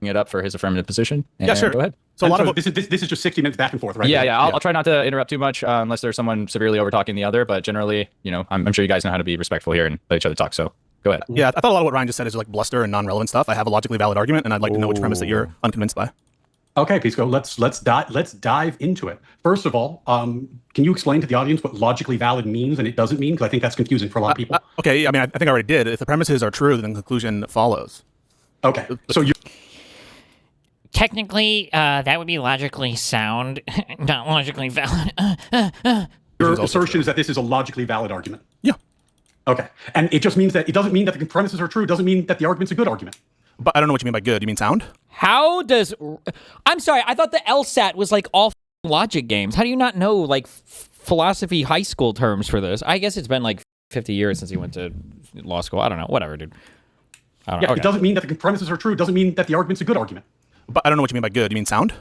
it up for his affirmative position. Yeah, sure. Go ahead. So a lot of this is just 60 minutes back and forth, right? Yeah. I'll try not to interrupt too much unless there's someone severely over talking the other. But generally, I'm sure you guys know how to be respectful here and let each other talk. So go ahead. Yeah, I thought a lot of what Ryan just said is like bluster and non-relevant stuff. I have a logically valid argument, and I'd like to know which premise that you're unconvinced by. Okay, Pisco, let's dive into it. First of all, can you explain to the audience what logically valid means and it doesn't mean? Because I think that's confusing for a lot of people. Okay, I mean, I think I already did. If the premises are true, then the conclusion follows. Okay, so you Technically, that would be logically sound, not logically valid. your assertion is that this is a logically valid argument. Yeah. Okay, and it just means that it doesn't mean that the premises are true. It doesn't mean that the argument's a good argument. But I don't know what you mean by good. You mean sound? How does... I'm sorry, I thought the LSAT was like all logic games. How do you not know like philosophy high school terms for this? I guess it's been like 50 years since he went to law school. I don't know. Whatever, dude. I don't know. Yeah, Okay. it doesn't mean that the premises are true. It doesn't mean that the argument's a good argument. But I don't know what you mean by good. You mean sound?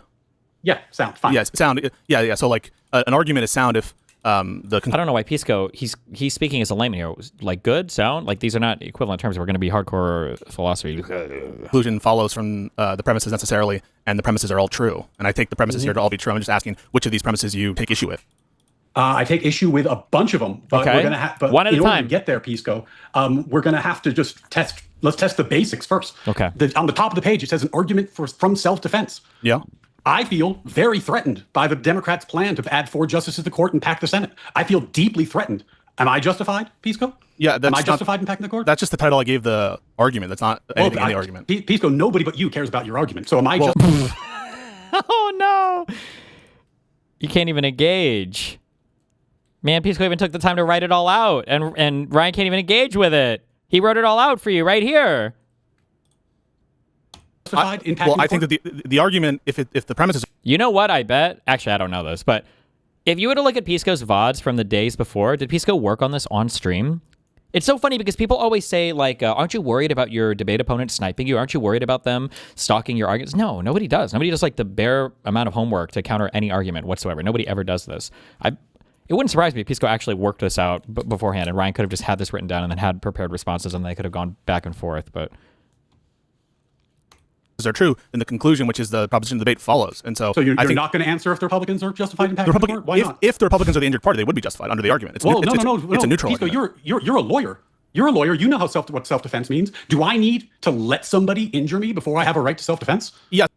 Yeah, sound, fine. Yes, sound. Yeah. So like an argument is sound if I don't know why Pisco, he's speaking as a layman here. Like good, sound, like these are not equivalent terms. We're going to be hardcore philosophy. conclusion follows from the premises necessarily, and the premises are all true. And I take the premises here to all be true. I'm just asking which of these premises you take issue with. I take issue with a bunch of them, but Okay. we're gonna have. But One at a in order time. to get there, Pisco, we're gonna have to just test. Let's test the basics first. Okay. On the top of the page, it says an argument from self-defense. Yeah. I feel very threatened by the Democrats' plan to add 4 justices to the court and pack the Senate. I feel deeply threatened. Am I justified, Pisco? Yeah. Am I justified in packing the court? That's just the title I gave the argument. That's not anything in the argument. Pisco, nobody but you cares about your argument. So am I just? Oh no! You can't even engage. Man, Pisco even took the time to write it all out, and Ryan can't even engage with it. He wrote it all out for you right here. justified in packing Well, I the think court? that the argument, if the premises You know what? I bet. Actually, I don't know this, but if you were to look at Pisco's VODs from the days before, did Pisco work on this on stream? It's so funny because people always say, like, aren't you worried about your debate opponent sniping you? Aren't you worried about them stalking your arguments? No, nobody does. Nobody does, like, the bare amount of homework to counter any argument whatsoever. Nobody ever does this. It wouldn't surprise me if Pisco actually worked this out beforehand, and Ryan could have just had this written down and then had prepared responses, and they could have gone back and forth, but... are true, then the conclusion, which is the proposition of the debate, follows. And so So you're I think not going to answer if the Republicans are justified in the packing the Republican, court? Why not? if the Republicans are the injured party, they would be justified under the argument. It's, Well, it's, no. it's a neutral Pisco, argument. you're a lawyer. You're a lawyer. You know what self-defense means. Do I need to let somebody injure me before I have a right to self-defense? Yeah.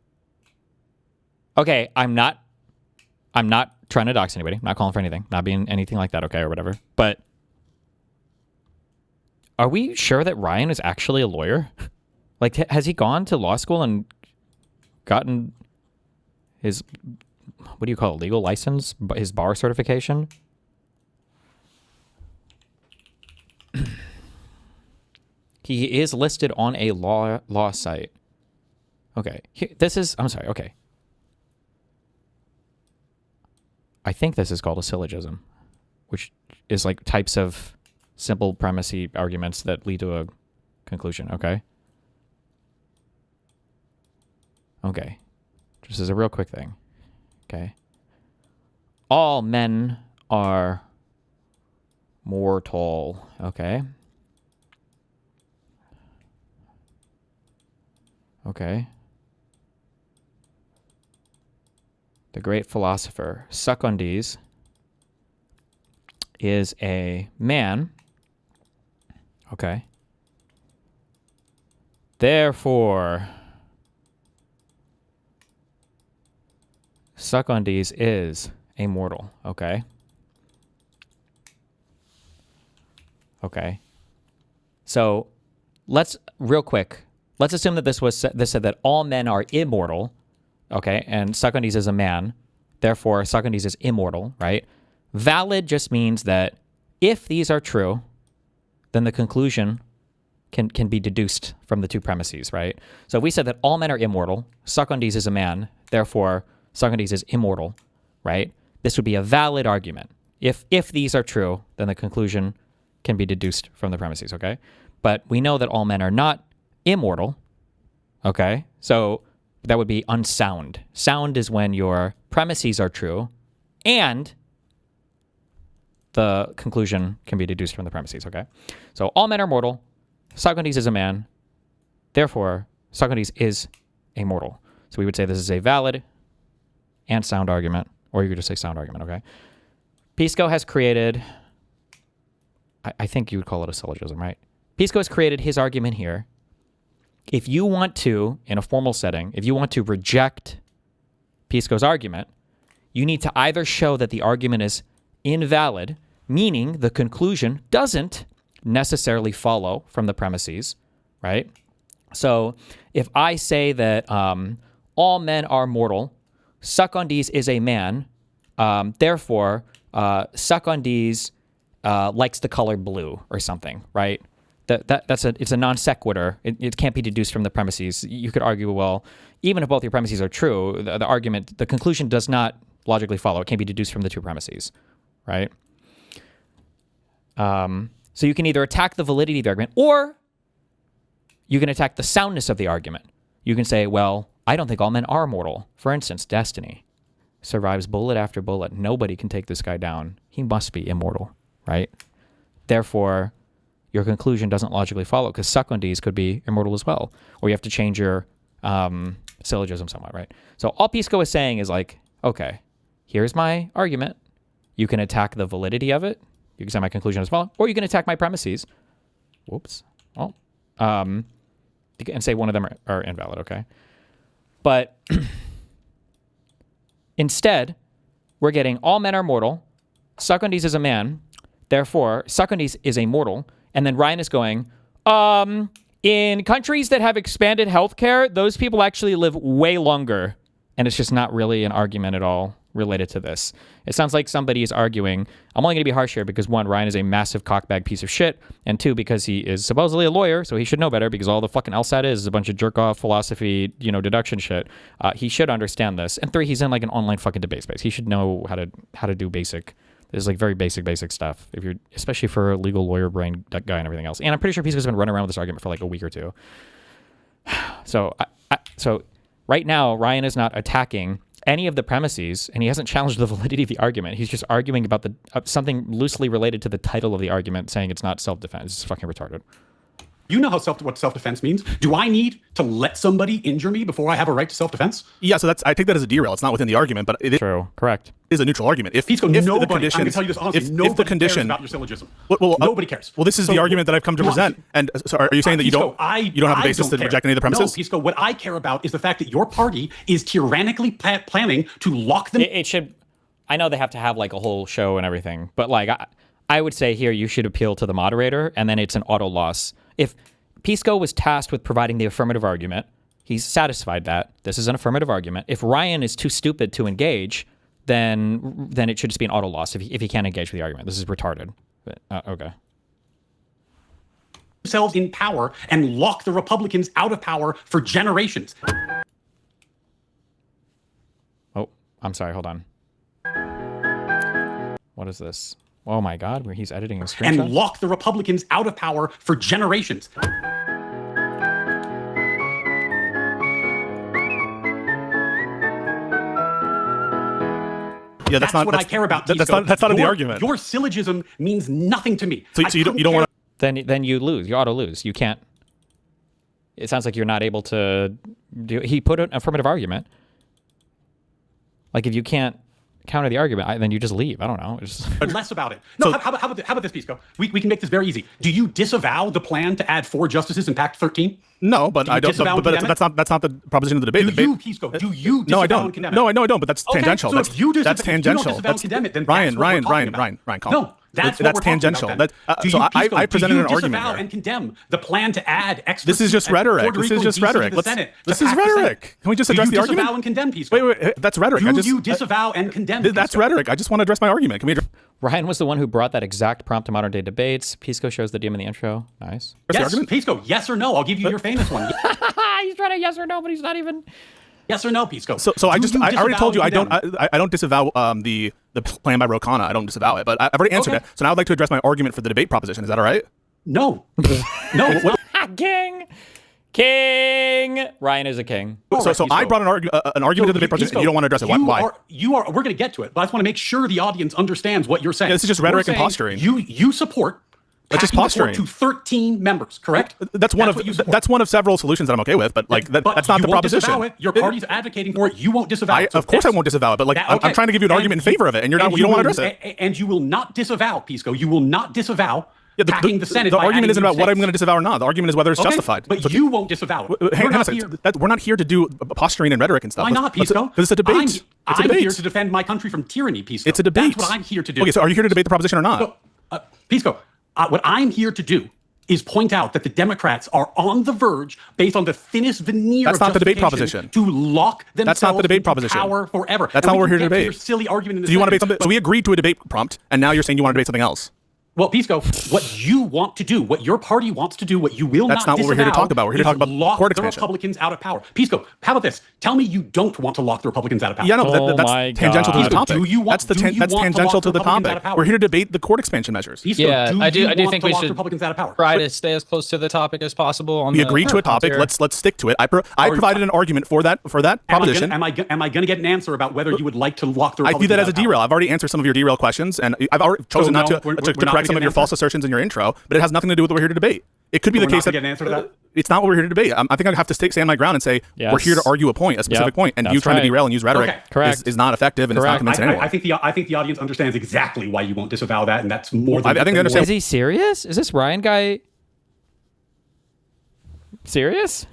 Okay, I'm not trying to dox anybody. I'm not calling for anything. Not being anything like that, okay, or whatever. But are we sure that Ryan is actually a lawyer? Like, has he gone to law school and gotten his, what do you call it, legal license? His bar certification? He is listed on a law site. Okay, I'm sorry, okay. I think this is called a syllogism, which is like types of simple premisey arguments that lead to a conclusion, okay? Okay. This is a real quick thing. Okay. All men are mortal, okay? Okay. The great philosopher Concedes is a man. Okay. Therefore, Concedes is a mortal. Okay. Okay. So, let's assume that this said that all men are immortal. Okay, and Concedes is a man, therefore Concedes is immortal, right? Valid just means that if these are true, then the conclusion can be deduced from the two premises, right? So if we said that all men are immortal, Concedes is a man, therefore Concedes is immortal, right? This would be a valid argument. If these are true, then the conclusion can be deduced from the premises, okay? But we know that all men are not immortal, okay? So that would be unsound. Sound is when your premises are true and the conclusion can be deduced from the premises, okay? So all men are mortal. Concedes is a man. Therefore, Concedes is a mortal. So we would say this is a valid and sound argument, or you could just say sound argument, okay? Pisco has created, I think you would call it a syllogism, right? Pisco has created his argument here. If you want to, in a formal setting, if you want to reject Pisco's argument, you need to either show that the argument is invalid, meaning the conclusion doesn't necessarily follow from the premises, right? So if I say that all men are mortal, Concedes is a man, therefore Concedes likes the color blue or something, right? It's a non sequitur. It can't be deduced from the premises. You could argue, well, even if both your premises are true, the conclusion does not logically follow. It can't be deduced from the two premises, right? So you can either attack the validity of the argument, or you can attack the soundness of the argument. You can say, well, I don't think all men are mortal. For instance, Destiny survives bullet after bullet. Nobody can take this guy down. He must be immortal, right? Therefore, your conclusion doesn't logically follow, because Concedes could be immortal as well. Or you have to change your syllogism somewhat, right? So all Pisco is saying is like, okay, here's my argument. You can attack the validity of it. You can say my conclusion as well. Or you can attack my premises. Whoops. Oh. And say one of them are invalid, okay? But instead, we're getting all men are mortal. Concedes is a man. Therefore, Concedes is a mortal. And then Ryan is going, in countries that have expanded healthcare, those people actually live way longer. And it's just not really an argument at all related to this. It sounds like somebody is arguing, I'm only going to be harsh here because, one, Ryan is a massive cockbag piece of shit, and two, because he is supposedly a lawyer, so he should know better, because all the fucking LSAT is a bunch of jerk-off philosophy, deduction shit. He should understand this. And three, he's in like an online fucking debate space. He should know how to do basic. There's like very basic stuff, if you're, especially for a legal lawyer brain guy and everything else. And I'm pretty sure Pisco's been running around with this argument for like a week or two. So right now, Ryan is not attacking any of the premises, and he hasn't challenged the validity of the argument. He's just arguing about something loosely related to the title of the argument, saying it's not self-defense. It's fucking retarded. You know what self-defense means. Do I need to let somebody injure me before I have a right to self-defense? Yeah, so I take that as a derail. It's not within the argument, but it True, correct. is a neutral argument. If Pisco, if nobody, the condition, I'm going to tell you this honestly, if the condition, cares about your syllogism. Well, nobody cares. Well, this is the argument that I've come to present. And so are you saying that you don't have a basis to reject any of the premises? No, Pisco, what I care about is the fact that your party is tyrannically planning to lock them. It should, I know they have to have like a whole show and everything, but like I would say here you should appeal to the moderator, and then it's an auto loss. If Pisco was tasked with providing the affirmative argument, he's satisfied that this is an affirmative argument. If Ryan is too stupid to engage, then it should just be an auto loss if he can't engage with the argument. This is retarded. But, okay. Themselves in power and lock the Republicans out of power for generations. Oh, I'm sorry. Hold on. What is this? Oh my God, where he's editing a screenshot? And lock the Republicans out of power for generations. Yeah, that's what I care about. That's not in the argument. Your syllogism means nothing to me. So you don't want to. Then you lose. You auto lose. You can't. It sounds like you're not able to do. He put an affirmative argument. Like if you can't counter the argument, then you just leave. I don't know. Less about it. No, how about this, Pisco? We can make this very easy. Do you disavow the plan to add 4 justices in Pact 13? No, but I don't. But that's not the proposition of the debate. Do you, Pisco? Do you disavow no, I don't. And condemn it? No, I don't. But that's tangential. So if you that's tangential. If you don't disavow and condemn it, then Ryan, calm. No. That's tangential. I presented an argument disavow here. And condemn the plan to add extra. This is just rhetoric. This is just rhetoric. This is rhetoric. Can we just address the argument? Disavow and condemn, Pisco. Wait. That's rhetoric. Do you disavow and condemn? That's rhetoric. I just want to address my argument. Can we? Ryan was the one who brought that exact prompt to modern day debates. Pisco shows the DM in the intro. Nice. Yes, Pisco. Yes or no? I'll give you your famous one. He's trying to yes or no, but he's not even. Yes or no, Pisco? So I already told you I don't disavow the plan by Rokana. I don't disavow it, but I've already answered it. So now I'd like to address my argument for the debate proposition. Is that all right? No. No. King. Ryan is a king. So I brought an argument to the debate proposition. And you don't want to address it. Why? We're going to get to it, but I just want to make sure the audience understands what you're saying. Yeah, this is just rhetoric and posturing. You support That's just packing the court posturing. to 13 members, correct? That's one of several solutions that I'm okay with, but like But that's not you the won't proposition. disavow it. Your party's advocating for it. You won't disavow it. So Of course I that's- won't disavow it, but like that- I'm okay. trying to give you an And argument in favor of it, and you don't want to address it. And you will not disavow, Pisco. You will not disavow packing the Senate. The by argument adding isn't new about what I'm states. going to disavow or not. The argument is whether it's Okay, justified. But So- you won't disavow it. Hang We're on a not second. here- We're not here to do posturing and rhetoric and stuff. Why not, Pisco? Because it's a debate. It's a I'm debate. here to defend my country from tyranny, Pisco. It's a debate. That's what I'm here to do. Okay, so are you here to debate the proposition or not? So, Pisco, what I'm here to do is point out that the Democrats are on the verge, based on the thinnest veneer That's of not the debate justification, proposition. to lock themselves That's not the debate into proposition. power forever. That's And not we what we're can here to get debate. your silly argument in the So you want to debate second, something? So we agreed to a debate prompt, and now you're saying you want to debate something else. Well, Pisco, what you want to do, what your party wants to do, what you will That's not not what we're here to disavow talk about. We're here to is talk about lock court the expansion. Republicans out of power. Pisco, how about this? Tell me you don't want to lock the Republicans out of power. Yeah, no, Oh that's my tangential to the God. topic. Do you want- that's do you that's want to tangential lock to the Republicans out topic. of power? We're here to debate the court expansion measures. Pisco, Yeah, I do want think to we lock the should Republicans out of power. try to stay as close to the topic as possible. On We the agreed to a topic. here. Let's stick to it. I provided an argument for that proposition. Am I going to get an answer about whether you would like to lock the I Republicans view that as a out of power? derail. I've already answered some of your derail questions, and I've already chosen no, not to we're not correct gonna some get of your an false answer? assertions in your intro. But it has nothing to do with what we're here to debate. It could be the we're not case that, gonna get an answer to that? It's not what we're here to debate. I think I have to stand my ground and say we're here to Yes. argue a point, a specific Yep, point, and you that's trying right. to derail and use rhetoric Okay. Correct. is not effective and it's not Correct. convincing anyone. I think the audience understands exactly why you won't disavow that, and that's more than I think they understand. Is he serious? Is this Ryan guy serious?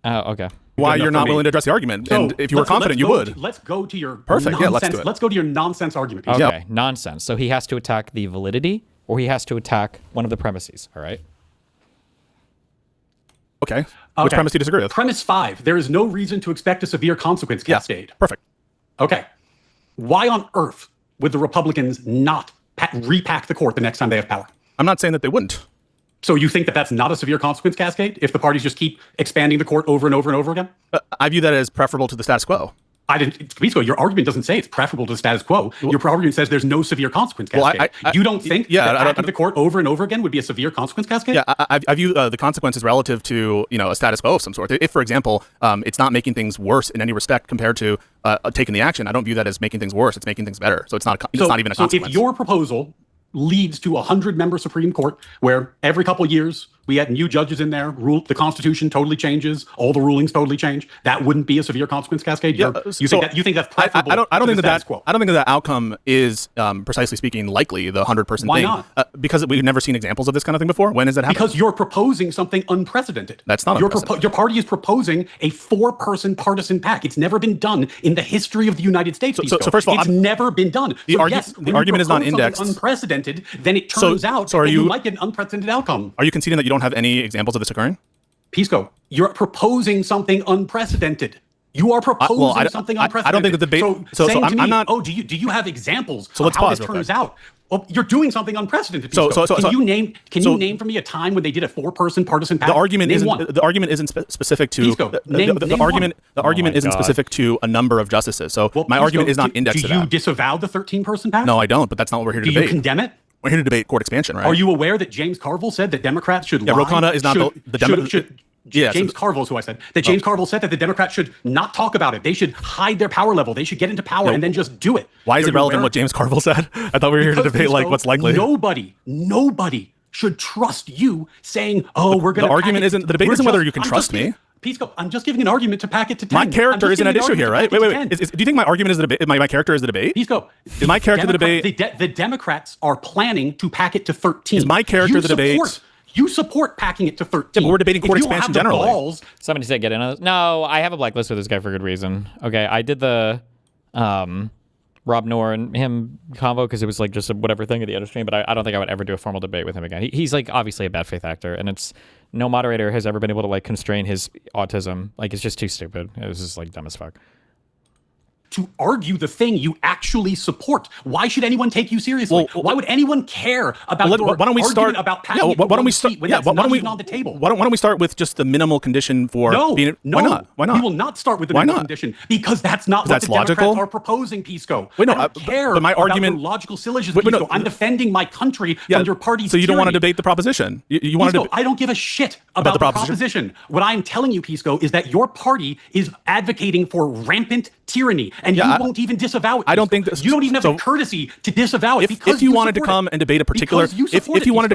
Oh, okay. why enough you're for not me. willing to address the argument. So, And if you were confident, you would. Let's go to your Perfect. Yeah, nonsense. let's do it. Let's go to your nonsense argument. Okay, Yeah. nonsense. So he has to attack the validity, or he has to attack one of the premises. All right. Okay. Which Okay. premise do you disagree with? Premise 5: there is no reason to expect a severe consequence Yeah. cascade. Perfect. Okay. Why on earth would the Republicans not repack the court the next time they have power? I'm not saying that they wouldn't. So you think that that's not a severe consequence cascade if the parties just keep expanding the court over and over and over again? I view that as preferable to the status quo. I didn't. Pisco, your argument doesn't say it's preferable to the status quo. Your argument says there's no severe consequence Well, cascade. You don't think that packing the court over and over again would be a severe consequence cascade? Yeah, I view the consequences relative to a status quo of some sort. If, for example, it's not making things worse in any respect compared to taking the action, I don't view that as making things worse. It's making things better. So it's not even a consequence. If your proposal leads to a 100-member Supreme Court where every couple of years we had new judges in there, the Constitution totally changes, all the rulings totally change, that wouldn't be a severe consequence cascade? You think that's preferable I don't to think the status quo? I don't think that outcome is precisely speaking likely the 100-person Why thing. not? Because we've never seen examples of this kind of thing before. When has that happened? Because you're proposing something unprecedented. That's not unprecedented. Your party is proposing a 4-person partisan pack. It's never been done in the history of the United States. So first of all, it's never been done. The When argument you is not propose something indexed. unprecedented, then it turns out so are that you you- might get an unprecedented outcome. Are you conceding that you don't have any examples of this occurring? Pisco, you're proposing something unprecedented. You are proposing something unprecedented. I don't think the debate. So saying to I'm me, not. oh, do you have examples So of let's how pause this real turns quick. out? Well, you're doing something unprecedented. Pisco. Can you name for me a time when they did a 4-person partisan pack? The argument Name isn't. one. The argument isn't specific to Pisco, name the one. argument. The argument my isn't God. specific to a number of justices. So Well, my Pisco, argument is not indexed to Do you that. disavow the 13-person pack? No, I don't. But that's not what we're here to Do you debate. condemn it? We're here to debate court expansion, right? Are you aware that James Carville said that Democrats should Yeah, lie? Ro Khanna is not James Carville is who I said. That James Carville said that the Democrats should not talk about it. They should hide their power level. They should get into power and then just do it. Why is Are it you relevant aware? what James Carville said? I thought we were here to Because, debate like Pisco, what's likely. Nobody should trust you saying, "Oh, we're going to." The argument isn't. The debate isn't whether you can trust me. Pisco, I'm just giving an argument to pack it to 10. My character isn't at issue here, right? Wait. Do Do you think my argument is the debate? My character is the debate? Pisco, Is my character the debate? The Democrats are planning to pack it to 13. Is my character the debate? You support packing it to 13. Yeah, but we're debating court If you don't expansion have the generally. balls, Somebody said get in on this. No, I have a blacklist with this guy for good reason. Okay, I did the Rob Noor and him convo because it was like just a whatever thing at the other stream, but I don't think I would ever do a formal debate with him again. He's like obviously a bad faith actor, and it's no moderator has ever been able to like constrain his autism. Like it's just too stupid. It was just like dumb as fuck. to argue the thing you actually support. Why should anyone take you seriously? Why would anyone care about your why don't we argument start about packing it to why don't we one start seat when yeah, that's why not don't we even on the table? why don't we start with just the minimal condition for being No, why not We will not start with the Why minimal not? condition because that's not what That's the Democrats logical? are proposing, Pisco. Wait, no, I don't care but my about argument- your logical syllogism, Wait, no, Pisco. I'm defending my country from your party's so you don't want to tyranny. debate the proposition you want to Pisco, I don't give a shit about the the proposition? proposition. What I'm telling you, Pisco, is that your party is advocating for rampant tyranny, and you won't even disavow it. I don't think you don't even have the courtesy to disavow it. If you wanted to come and debate a particular, if you wanted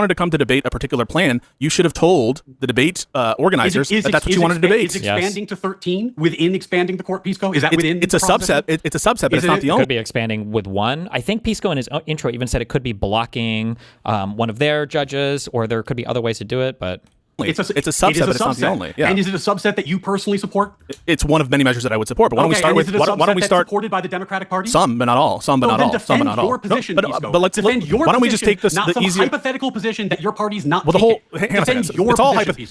to come to debate a particular plan, you should have told the debate organizers that that's what you wanted to debate. Is expanding to 13 within expanding the court, Pisco? Is that within? It's a subset. It's a subset, but it's not the only. Could be expanding with one. I think Pisco in his intro even said it could be blocking one of their judges, or there could be other ways to do it, but. It's a subset, but it's not the only. Yeah. And is it a subset that you personally support? It's one of many measures that I would support. But why don't we start with? Why don't we start? Supported by the Democratic Party? Some, but not all. Some, but not all. Some, but not all. Your position, but let's defend your. Why don't we just take this the easier hypothetical position that your party's not? Well, the whole. Hang on a second.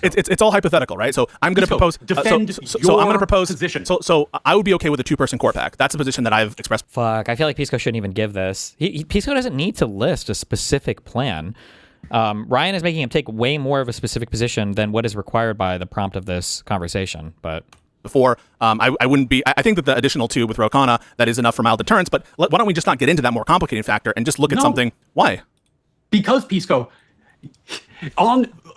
It's all hypothetical, right? So I'm going to propose. So I'm going to propose. So I would be okay with a 2-person court pack. That's a position that I've expressed. Fuck, I feel like Pisco shouldn't even give this. Pisco doesn't need to list a specific plan. Ryan is making him take way more of a specific position than what is required by the prompt of this conversation. But before, I wouldn't be. I think that the additional 2 with Ro Khanna, that is enough for mild deterrence. But why don't we just not get into that more complicated factor and just look at something? Why? Because Pisco,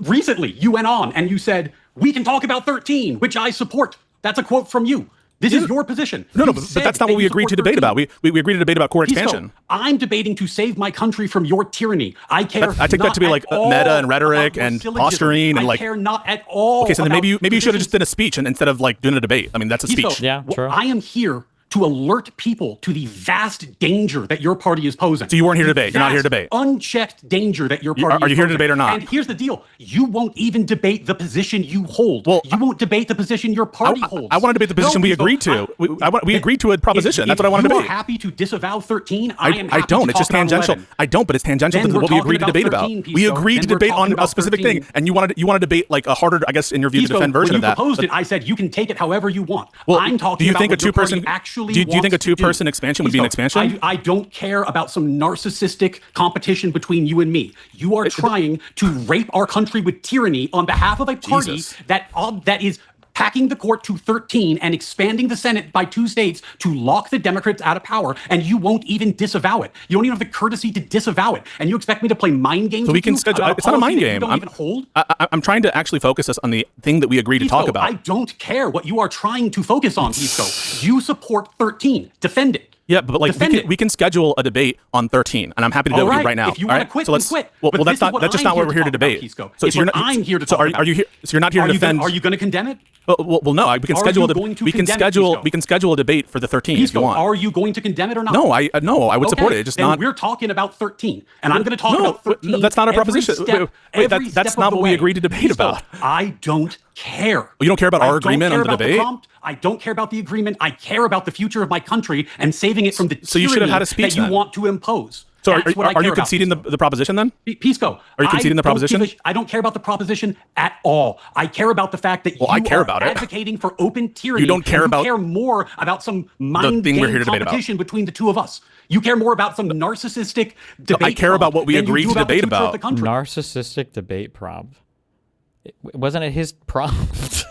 recently you went on and you said we can talk about 13, which I support. That's a quote from you. This is your position. No, but that's not what we agreed to debate about. We agreed to debate about court expansion. I'm debating to save my country from your tyranny. I care. I take that to be like meta and rhetoric and posturing and like. I care not at all. Okay, so then maybe you should have just done a speech instead of like doing a debate. I mean, that's a speech. Yeah, true. I am here to alert people to the vast danger that your party is posing. So you weren't here to debate. You're not here to debate. Unchecked danger that your party is Are you here to debate or not? And here's the deal. You won't even debate the position you hold. Well, you won't debate the position your party holds. I want to debate the position we agreed to. We agreed to a proposition. That's what I want to debate. You are happy to disavow 13. I am happy I don't. To It's just tangential. 11. I don't, but it's tangential to what we agreed to debate about. We agreed to debate on a specific thing, and you wanted to debate like a harder, I guess, in your view, to defend version of that. When you proposed it, I said you can take it however you want. Well, I'm talking do you about think a what your party 2-person actually do you think a 2-person expansion would be an Pisco, expansion? I don't care about some narcissistic competition between you and me. You are trying to rape our country with tyranny on behalf of a party that is packing the court to 13 and expanding the Senate by 2 states to lock the Democrats out of power, and you won't even disavow it. You don't even have the courtesy to disavow it, and you expect me to play mind games. So we can schedule. It's not a mind game. I'm trying to actually focus us on the thing that we agreed to talk about. I don't care what you are trying to focus on, Pisco. You support 13. Defend it. Yeah, but like we can schedule a debate on 13, and I'm happy to do it with you right now. If you want to quit, so let's quit. Well, that's just not what we're here to debate. So you're not. I'm here to talk about. Are you here? So you're not here to defend. Are you going to condemn it? Well, no. We can schedule. We can schedule a debate for the 13 if you want. Are you going to condemn it or not? No, I would support it. Just not. We're talking about 13, and I'm going to talk about 13. That's not a proposition. Wait, that's not what we agreed to debate about. I don't care. You don't care about our agreement on the debate? I don't care about the agreement. I care about the future of my country and saving it from the tyranny you should have had a speech that you want to impose. So are you conceding the proposition then? Pisco, are you conceding the proposition? I don't care about the proposition at all. I care about the fact that I care about advocating for open tyranny. You don't care about. You care more about some mind game competition between the two of us. You care more about some narcissistic debate. I care about what we agreed to debate about. Narcissistic debate prompt. Wasn't it his prompt?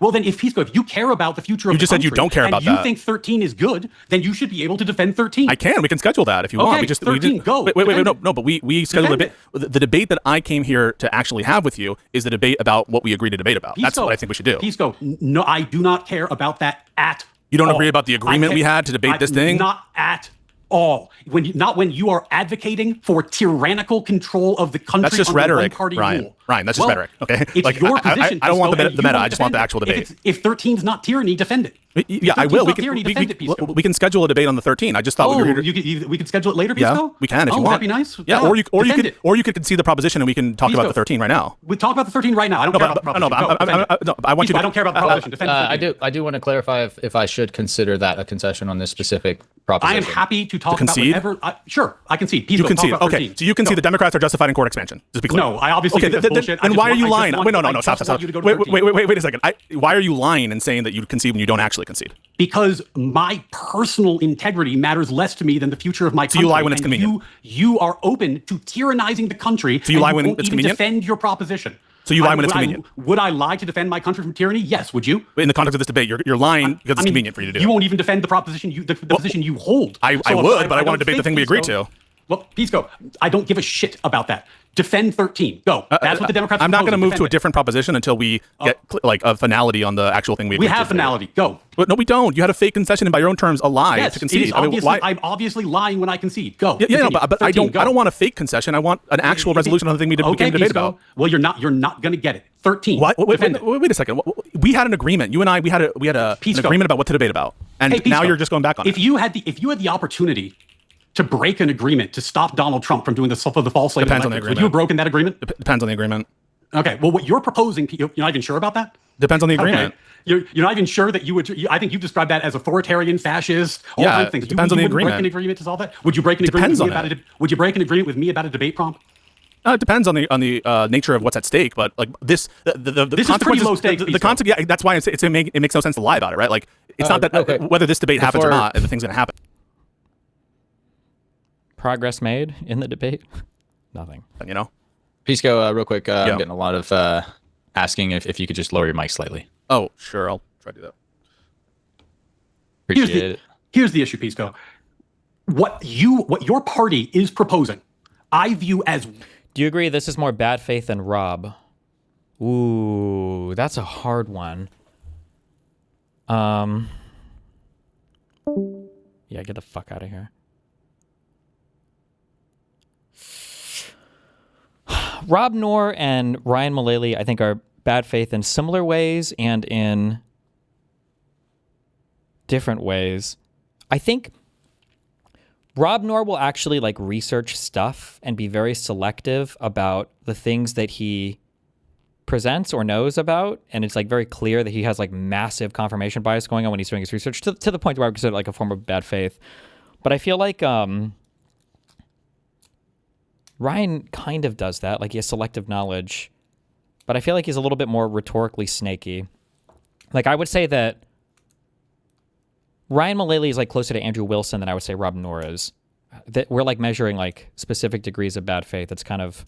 Well, then, if you care about the future of the country, you just said you don't care about that. You think 13 is good, then you should be able to defend 13. I can. We can schedule that if you want. 13, go. Wait, no. But we scheduled a debate. The debate that I came here to actually have with you is the debate about what we agreed to debate about. That's what I think we should do. Pisco, no, I do not care about that at all. You don't agree about the agreement we had to debate this thing? Not at all. Not when you are advocating for tyrannical control of the country. That's just rhetoric, Ryan. Ryan, that's just rhetoric. Okay, it's your position. I don't want the meta. I just want the actual debate. If 13 is not tyranny, defend it. Yeah, I will. We can schedule a debate on the 13. I just thought we were here. We can schedule it later, Pisco? Yeah, we can if you want. That'd be nice. Yeah, or you could concede the proposition and we can talk about the 13 right now. We talk about the 13 right now. I don't care about the proposition. I want you to. I don't care about the proposition. Defend it. I do want to clarify if I should consider that a concession on this specific proposition. I am happy to talk about whatever. Sure, I concede. You concede. Okay, so you concede the Democrats are justified in court expansion. Just be clear. No, I obviously think that's bullshit. And why are you lying? Wait, no, stop. Wait a second. Why are you lying and saying that you concede when you don't actually concede? Because my personal integrity matters less to me than the future of my country. So you lie when it's convenient. You are open to tyrannizing the country. So you lie when it's convenient. Defend your proposition. So you lie when it's convenient. Would I lie to defend my country from tyranny? Yes. Would you? In the context of this debate, you're lying because it's convenient for you to do. You won't even defend the proposition the position you hold. I would, but I want to debate the thing we agreed to. Well, Pisco, I don't give a shit about that. Defend 13. Go. That's what the Democrats. I'm not going to move to a it. different proposition until we get like a finality on the actual thing we We agreed have to. finality. Go. But no, we don't. You had a fake concession and by your own terms a lie Yes, to it concede. is I mean, obviously, why? I'm obviously lying when I concede. Go. Yeah, no, Continue. but I 13, don't. go. I don't want a fake concession. I want an actual resolution on the thing we came to debate Pisco. about. Well, you're not going to get it. 13. What? Defend it. Wait a second. We had an agreement. You and I. We had an Pisco. agreement about what to debate about, and Hey, now Pisco, you're just going back on if it. you had the opportunity to break an agreement to stop Donald Trump from doing the false slate Depends on the electors, would you have broken that agreement? Depends on the agreement. Okay. Well, what you're proposing, you're not even sure about that? Depends on the agreement. Okay. You're not even sure that you would. I think you described that as authoritarian, fascist, all Yeah, kinds of things. it depends on the wouldn't agreement. Break an agreement to solve that? Would you break an agreement Depends with me on about it? Would you break an agreement with me about a debate prompt? It depends on the nature of what's at stake, but like this, the This is pretty low stakes, The Pisco. consequence. Yeah, that's why it makes no sense to lie about it, right? Like it's not that okay. whether this debate happens or Before- not, the thing's going to happen. Progress made in the debate? Nothing. You know. Pisco, real quick, Yeah. I'm getting a lot of asking if you could just lower your mic slightly. Oh, sure. I'll try to do that. Appreciate it. Here's the issue, Pisco. What your party is proposing, I view as Do you agree this is more bad faith than Rob? Ooh, that's a hard one. Yeah, get the fuck out of here. Rob Noor and Ryan Mullally, I think, are bad faith in similar ways and in different ways. I think Rob Noor will actually like research stuff and be very selective about the things that he presents or knows about, and it's like very clear that he has like massive confirmation bias going on when he's doing his research to the point where I would consider it like a form of bad faith. But I feel like Ryan kind of does that, like he has selective knowledge, but I feel like he's a little bit more rhetorically snaky. Like I would say that Ryan Mullally is like closer to Andrew Wilson than I would say Rob Noor is. That we're like measuring like specific degrees of bad faith. It's kind of,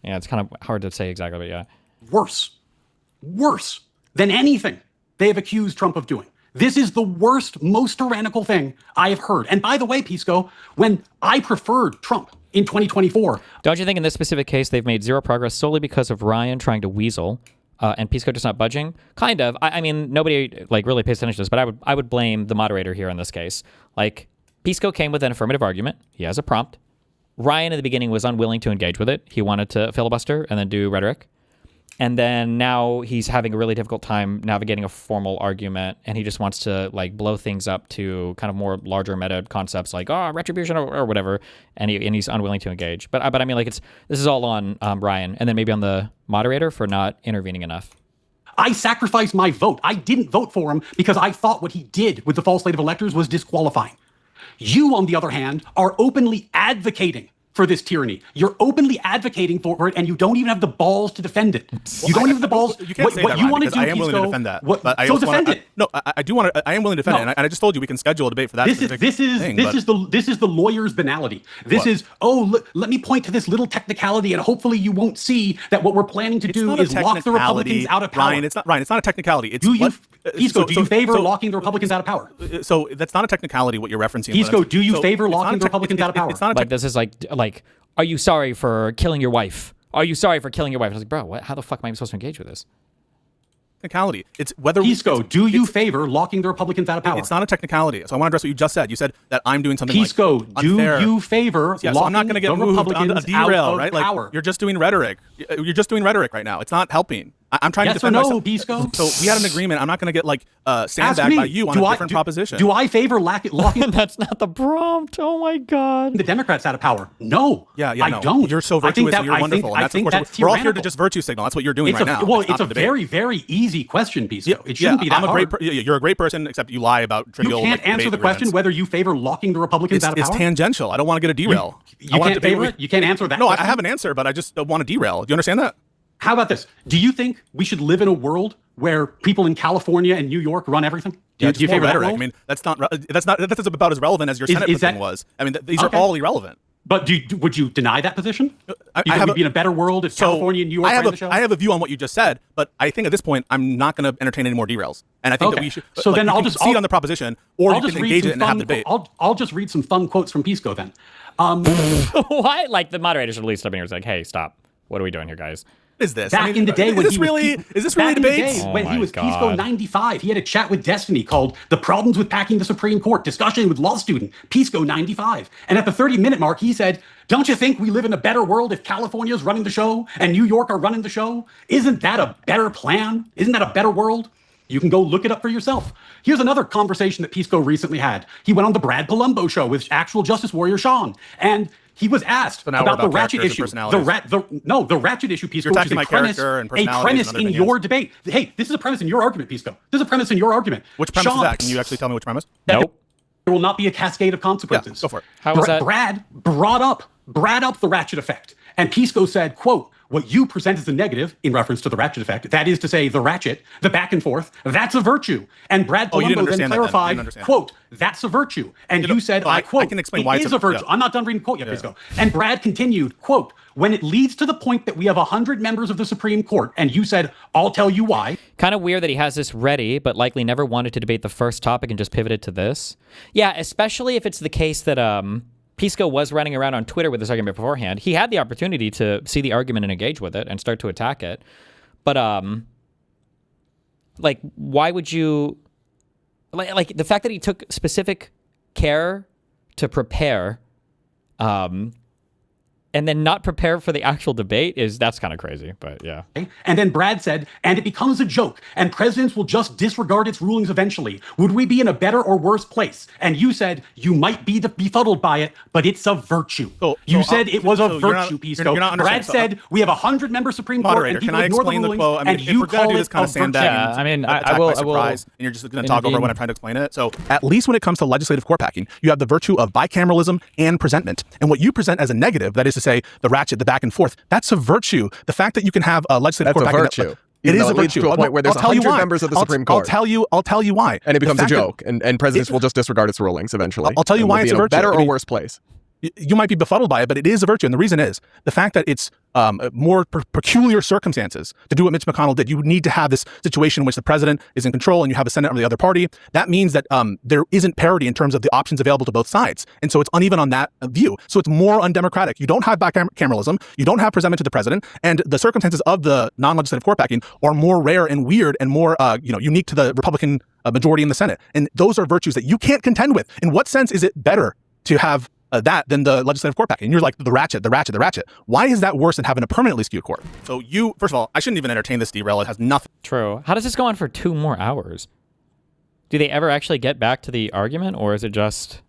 yeah, it's kind of hard to say exactly, but yeah. worse than anything they have accused Trump of doing. This is the worst, most tyrannical thing I have heard. And by the way, Pisco, when I preferred Trump in 2024, Don't you think in this specific case they've made zero progress solely because of Ryan trying to weasel and Pisco just not budging? Kind of. I mean, nobody like really pays attention to this, but I would blame the moderator here in this case. Like Pisco came with an affirmative argument. He has a prompt. Ryan in the beginning was unwilling to engage with it. He wanted to filibuster and then do rhetoric. And then now he's having a really difficult time navigating a formal argument, and he just wants to like blow things up to kind of more larger meta concepts like retribution or whatever, and he's unwilling to engage. But I mean, like this is all on Ryan, and then maybe on the moderator for not intervening enough. I sacrificed my vote. I didn't vote for him because I thought what he did with the false slate of electors was disqualifying. You, on the other hand, are openly advocating for this tyranny. You're openly advocating for it, and you don't even have the balls to defend it. You don't even have the balls. You can't say that, you Ryan, want to because do, I am willing to Pisco, defend that. What, But I so also defend wanna, it. No, I do want to. I am willing to defend No. it, and I just told you we can schedule a debate for that. This specific is thing, this but- is the lawyer's banality. This What? is let me point to this little technicality, and hopefully you won't see that what we're planning to It's do not a is lock the Republicans technicality, out of power. Ryan, it's not a technicality. It's Do you, what- Pisco, do you favor so- locking the Republicans out of power? So that's not a technicality. What you're referencing. Pisco, but do you so favor it's not locking a the Republicans out of power? It's not a Like this is like, are you sorry for killing your wife? Are you sorry for killing your wife? I was like, bro, what? How the fuck am I supposed to engage with this? technicality. It's whether Pisco, do you favor locking the Republicans out of power? It's not a technicality. So I want to address what you just said. You said that I'm doing something Pisco, like unfair. do you favor Yeah, so I'm not locking going to get the moved on Republicans a derail, out of right? power? Like you're just doing rhetoric. You're just doing rhetoric right now. It's not helping. I'm trying Yes to or defend no, myself. Pisco? So we had an agreement. I'm not going to get like Ask sandbagged me. by you on a different proposition. Do I favor locking That's not the prompt. Oh my god. the Democrats out of power? No. Yeah, I no. don't. You're so I think virtuous that- and you're I think- wonderful. I And that's think of course that's we're all here to tyrannical. just virtue signal. That's what you're doing It's right now. well, not it's a the debate. very, very easy question, Pisco. Yeah, It shouldn't be that I'm a hard. great. You're a great person, except you lie about You trivial. can't like, answer debate the question agreements. whether you favor locking the Republicans out of It's power. tangential. I don't want to get a derail. You I want can't to debate favor it? You can't answer that No, I question? have an answer, but I just don't want to derail. Do you understand that? How about this? Do you think we should live in a world where people in California and New York run everything? Do Just you more favor that rhetoric. world? I mean, that's about as relevant as your Senate is thing that- was. I mean, these are Okay. all irrelevant. But would you deny that position? I You think have we'd be in a better world if California and New York ran the show? I have a view on what you just said, but I think at this point I'm not going to entertain any more derails. And I think that we should. So then I'll just concede on the proposition, or you can engage it and have the debate. I'll just read some fun quotes from Pisco then. What? Like the moderator should at least step in here and say, "Hey, stop! What are we doing here, guys?" Is this Back in the day when is this really debates? When he was Pisco 95, he had a chat with Destiny called "The Problems with Packing the Supreme Court: Discussion with Law Student Pisco 95." And at the 30-minute mark, he said, "Don't you think we live in a better world if California's running the show and New York are running the show? Isn't that a better plan? Isn't that a better world?" You can go look it up for yourself. Here's another conversation that Pisco recently had. He went on the Brad Palumbo show with actual Justice Warrior Sean, and he was asked about the ratchet issue. The ratchet issue, Pisco, which is a premise in your debate. Hey, this is a premise in your argument, Pisco. This is a premise in your argument. Which premise is that? Can you actually tell me which premise? Nope. There will not be a cascade of consequences. Yeah, go for it. How was that? Brad brought up the ratchet effect, and Pisco said, quote, "What you present as a negative," in reference to the ratchet effect, that is to say the ratchet, the back and forth, that's a virtue. And Brad Palumbo then clarified, quote, "That's a virtue." And you said, I quote, "I can explain why it is a virtue." Yeah. I'm not done reading the quote yet, Pisco. And Brad continued, quote, "When it leads to the point that we have 100 members of the Supreme Court," and you said, "I'll tell you why." Kind of weird that he has this ready, but likely never wanted to debate the first topic and just pivoted to this. Yeah, especially if it's the case that Pisco was running around on Twitter with this argument beforehand. He had the opportunity to see the argument and engage with it and start to attack it. But, like, why would you... Like the fact that he took specific care to prepare and then not prepare for the actual debate that's kind of crazy, but yeah. And then Brad said, "And it becomes a joke, and presidents will just disregard its rulings eventually. Would we be in a better or worse place?" And you said, "You might be befuddled by it, but it's a virtue." You said it was a virtue, Pisco. Brad said, "We have 100-member Supreme Court, and people ignore the rulings, and you call it a virtue." Yeah, I mean, I will. And you're just going to talk over when I'm trying to explain it. So at least when it comes to legislative court packing, you have the virtue of bicameralism and presentment. And what you present as a negative, that is to say, the ratchet, the back and forth, that's a virtue. The fact that you can have a legislative court packing... That's a virtue. It is a virtue. To a point where there's 100 members of the Supreme Court. I'll tell you why. And it becomes a joke, and presidents will just disregard its rulings eventually. I'll tell you why it's a virtue. Better or worse place. You might be befuddled by it, but it is a virtue. And the reason is the fact that it's more peculiar circumstances to do what Mitch McConnell did. You need to have this situation in which the president is in control and you have a Senate on the other party. That means that there isn't parity in terms of the options available to both sides. And so it's uneven on that view. So it's more undemocratic. You don't have bicameralism. You don't have presentment to the president. And the circumstances of the non-legislative court packing are more rare and weird and more unique to the Republican majority in the Senate. And those are virtues that you can't contend with. In what sense is it better to have that than the legislative court packing? And you're like, the ratchet. Why is that worse than having a permanently skewed court? So first of all, I shouldn't even entertain this derail. It has nothing. True. How does this go on for 2 more hours? Do they ever actually get back to the argument, or is it just...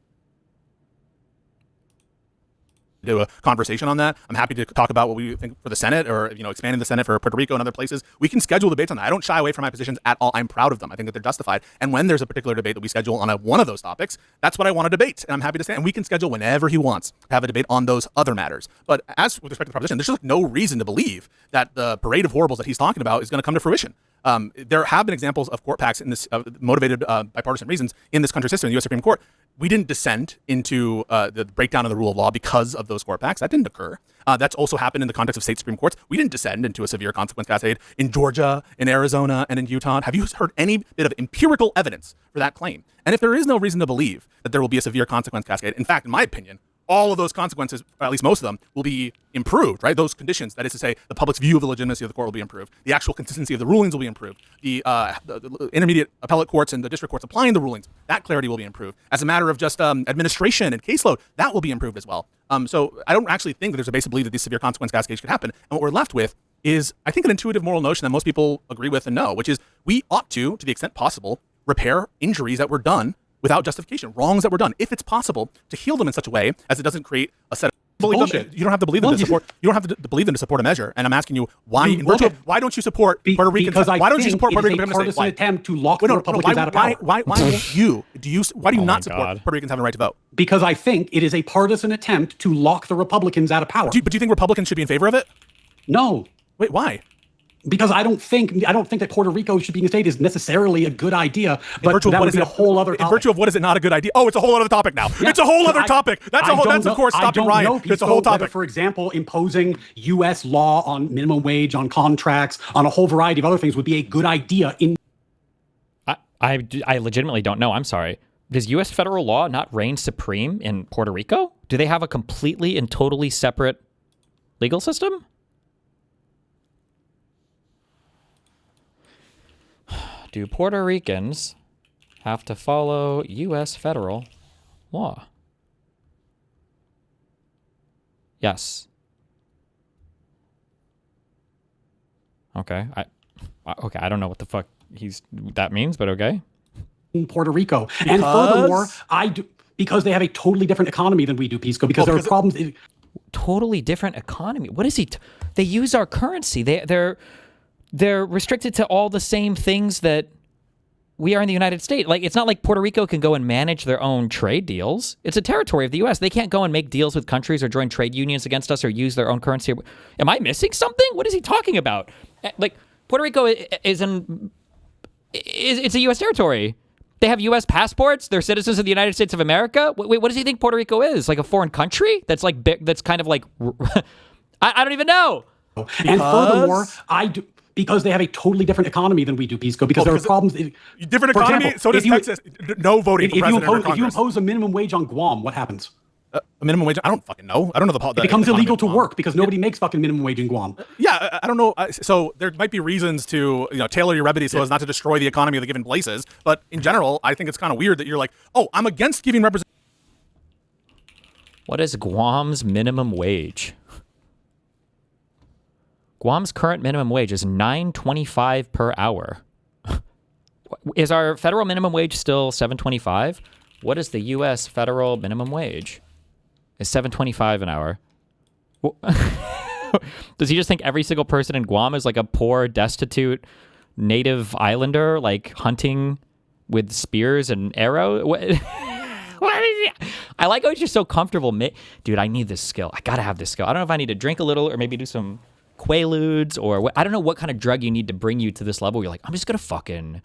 do a conversation on that. I'm happy to talk about what we think for the Senate, or expanding the Senate for Puerto Rico and other places. We can schedule debates on that. I don't shy away from my positions at all. I'm proud of them. I think that they're justified. And when there's a particular debate that we schedule on one of those topics, that's what I want to debate, and I'm happy to say. And we can schedule whenever he wants to have a debate on those other matters. But as with respect to the proposition, there's just no reason to believe that the parade of horribles that he's talking about is going to come to fruition. There have been examples of court packs in this motivated by partisan reasons in this country's history, in the U.S. Supreme Court. We didn't descend into the breakdown of the rule of law because of those court packs. That didn't occur. That's also happened in the context of state Supreme Courts. We didn't descend into a severe consequence cascade in Georgia, in Arizona, and in Utah. Have you heard any bit of empirical evidence for that claim? And if there is no reason to believe that there will be a severe consequence cascade, in fact, in my opinion, all of those consequences, or at least most of them, will be improved, right? Those conditions, that is to say, the public's view of the legitimacy of the court will be improved. The actual consistency of the rulings will be improved. The intermediate appellate courts and the district courts applying the rulings, that clarity will be improved. As a matter of just administration and caseload, that will be improved as well. So I don't actually think that there's a basis to believe that these severe consequence cascades could happen. And what we're left with is, I think, an intuitive moral notion that most people agree with and know, which is we ought to the extent possible, repair injuries that were done without justification, wrongs that were done, if it's possible, to heal them in such a way as it doesn't create a set of bullshit. You don't have to believe them to support. You don't have to believe them to support a measure. And I'm asking you, why? Why don't you support Puerto Ricans? Why don't you support Puerto Ricans? Partisan attempt to lock the Republicans out of power. Why won't you? Why do you not support Puerto Ricans having a right to vote? Because I think it is a partisan attempt to lock the Republicans out of power. But do you think Republicans should be in favor of it? No. Wait, why? Because I don't think that Puerto Rico should be a state is necessarily a good idea, but that would be a whole other topic. In virtue of what is it not a good idea? Oh, it's a whole other topic now. Yeah. It's a whole other topic. That's of course stopping Ryan. It's a whole topic. Whether, for example, imposing U.S. law on minimum wage, on contracts, on a whole variety of other things would be a good idea. I legitimately don't know. I'm sorry. Does U.S. federal law not reign supreme in Puerto Rico? Do they have a completely and totally separate legal system? Do Puerto Ricans have to follow U.S. federal law? Yes. Okay. I don't know what the fuck that means, but okay. In Puerto Rico, and furthermore, because they have a totally different economy than we do, Pisco. Because there are problems. Totally different economy. What is he? They use our currency. They're restricted to all the same things that we are in the United States. Like, it's not like Puerto Rico can go and manage their own trade deals. It's a territory of the U.S. They can't go and make deals with countries or join trade unions against us or use their own currency. Am I missing something? What is he talking about? Like, Puerto Rico it's a U.S. territory. They have U.S. passports. They're citizens of the United States of America. Wait, what does he think Puerto Rico is? Like a foreign country? That's like big, that's kind of like I don't even know. And furthermore, because they have a totally different economy than we do, Pisco, because there are problems. Different economy? Example, so does Texas. No voting for president or Congress. If you impose a minimum wage on Guam, what happens? A minimum wage? I don't fucking know. I don't know the It becomes illegal to work because nobody makes fucking minimum wage in Guam. Yeah, I don't know. So there might be reasons to tailor your remedy so as not to destroy the economy of the given places. But in general, I think it's kind of weird that you're like, oh, I'm against giving representation. What is Guam's minimum wage? Guam's current minimum wage is $9.25 per hour. Is our federal minimum wage still $7.25? What is the U.S. federal minimum wage? Is $7.25 an hour? Does he just think every single person in Guam is like a poor, destitute native islander, like hunting with spears and arrows? What is he? I like how he's just so comfortable. Dude, I need this skill. I gotta have this skill. I don't know if I need to drink a little or maybe do some Quaaludes or I don't know what kind of drug you need to bring you to this level. You're like, I'm just gonna fucking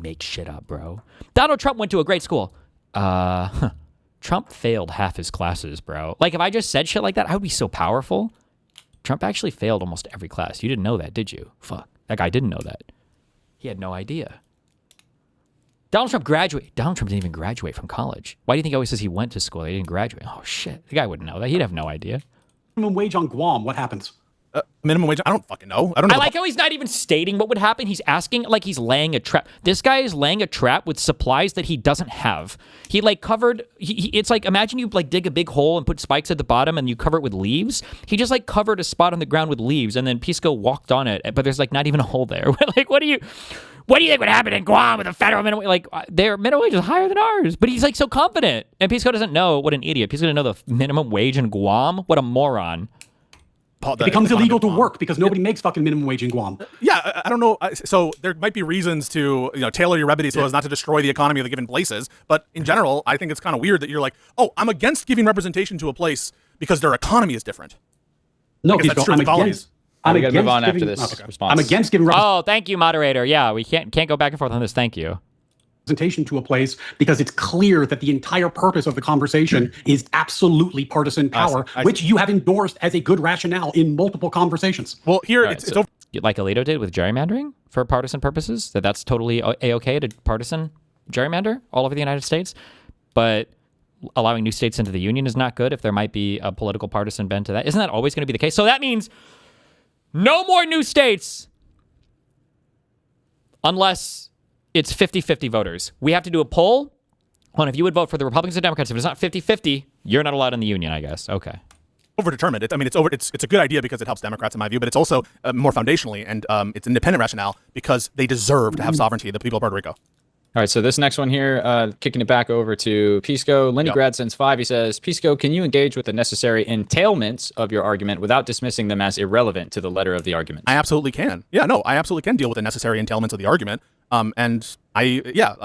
make shit up, bro. Donald Trump went to a great school. Trump failed half his classes, bro. Like, if I just said shit like that, I would be so powerful. Trump actually failed almost every class. You didn't know that, did you? Fuck. That guy didn't know that. He had no idea. Donald Trump graduated. Donald Trump didn't even graduate from college. Why do you think he always says he went to school? He didn't graduate. Oh, shit. The guy wouldn't know that. He'd have no idea. Minimum wage on Guam, what happens? Minimum wage? I don't fucking know. I don't know. I like how he's not even stating what would happen. He's asking like he's laying a trap. This guy is laying a trap with supplies that he doesn't have. He like covered. It's like, imagine you like dig a big hole and put spikes at the bottom and you cover it with leaves. He just like covered a spot on the ground with leaves and then Pisco walked on it, but there's like not even a hole there. Like, what do you think would happen in Guam with a federal minimum? Like, their minimum wage is higher than ours, but he's like so confident. And Pisco doesn't know. What an idiot. Pisco doesn't know the minimum wage in Guam. What a moron. It becomes illegal to work because nobody makes fucking minimum wage in Guam. Yeah, I don't know. So there might be reasons to tailor your remedy so as not to destroy the economy of the given places. But in general, I think it's kind of weird that you're like, oh, I'm against giving representation to a place because their economy is different. No, that's true I'm of colonies. We gotta move on after this response. I'm against giving Oh, thank you, moderator. Yeah, we can't go back and forth on this. Thank you. representation to a place because it's clear that the entire purpose of the conversation is absolutely partisan power, which you have endorsed as a good rationale in multiple conversations. Well, here it's over. Like Alito did with gerrymandering for partisan purposes, that's totally A-okay to partisan gerrymander all over the United States, but allowing new states into the union is not good if there might be a political partisan bent to that. Isn't that always going to be the case? So that means no more new states unless it's 50-50 voters. We have to do a poll on if you would vote for the Republicans and Democrats. If it's not 50-50, you're not allowed in the union, I guess. Okay. Overdetermined. It's a good idea because it helps Democrats in my view, but it's also more foundationally and it's independent rationale because they deserve to have sovereignty, the people of Puerto Rico. All right, so this next one here, kicking it back over to Pisco. Lenny Grad since 5, he says, Pisco, can you engage with the necessary entailments of your argument without dismissing them as irrelevant to the letter of the argument? I absolutely can. Yeah, no, I absolutely can deal with the necessary entailments of the argument. And I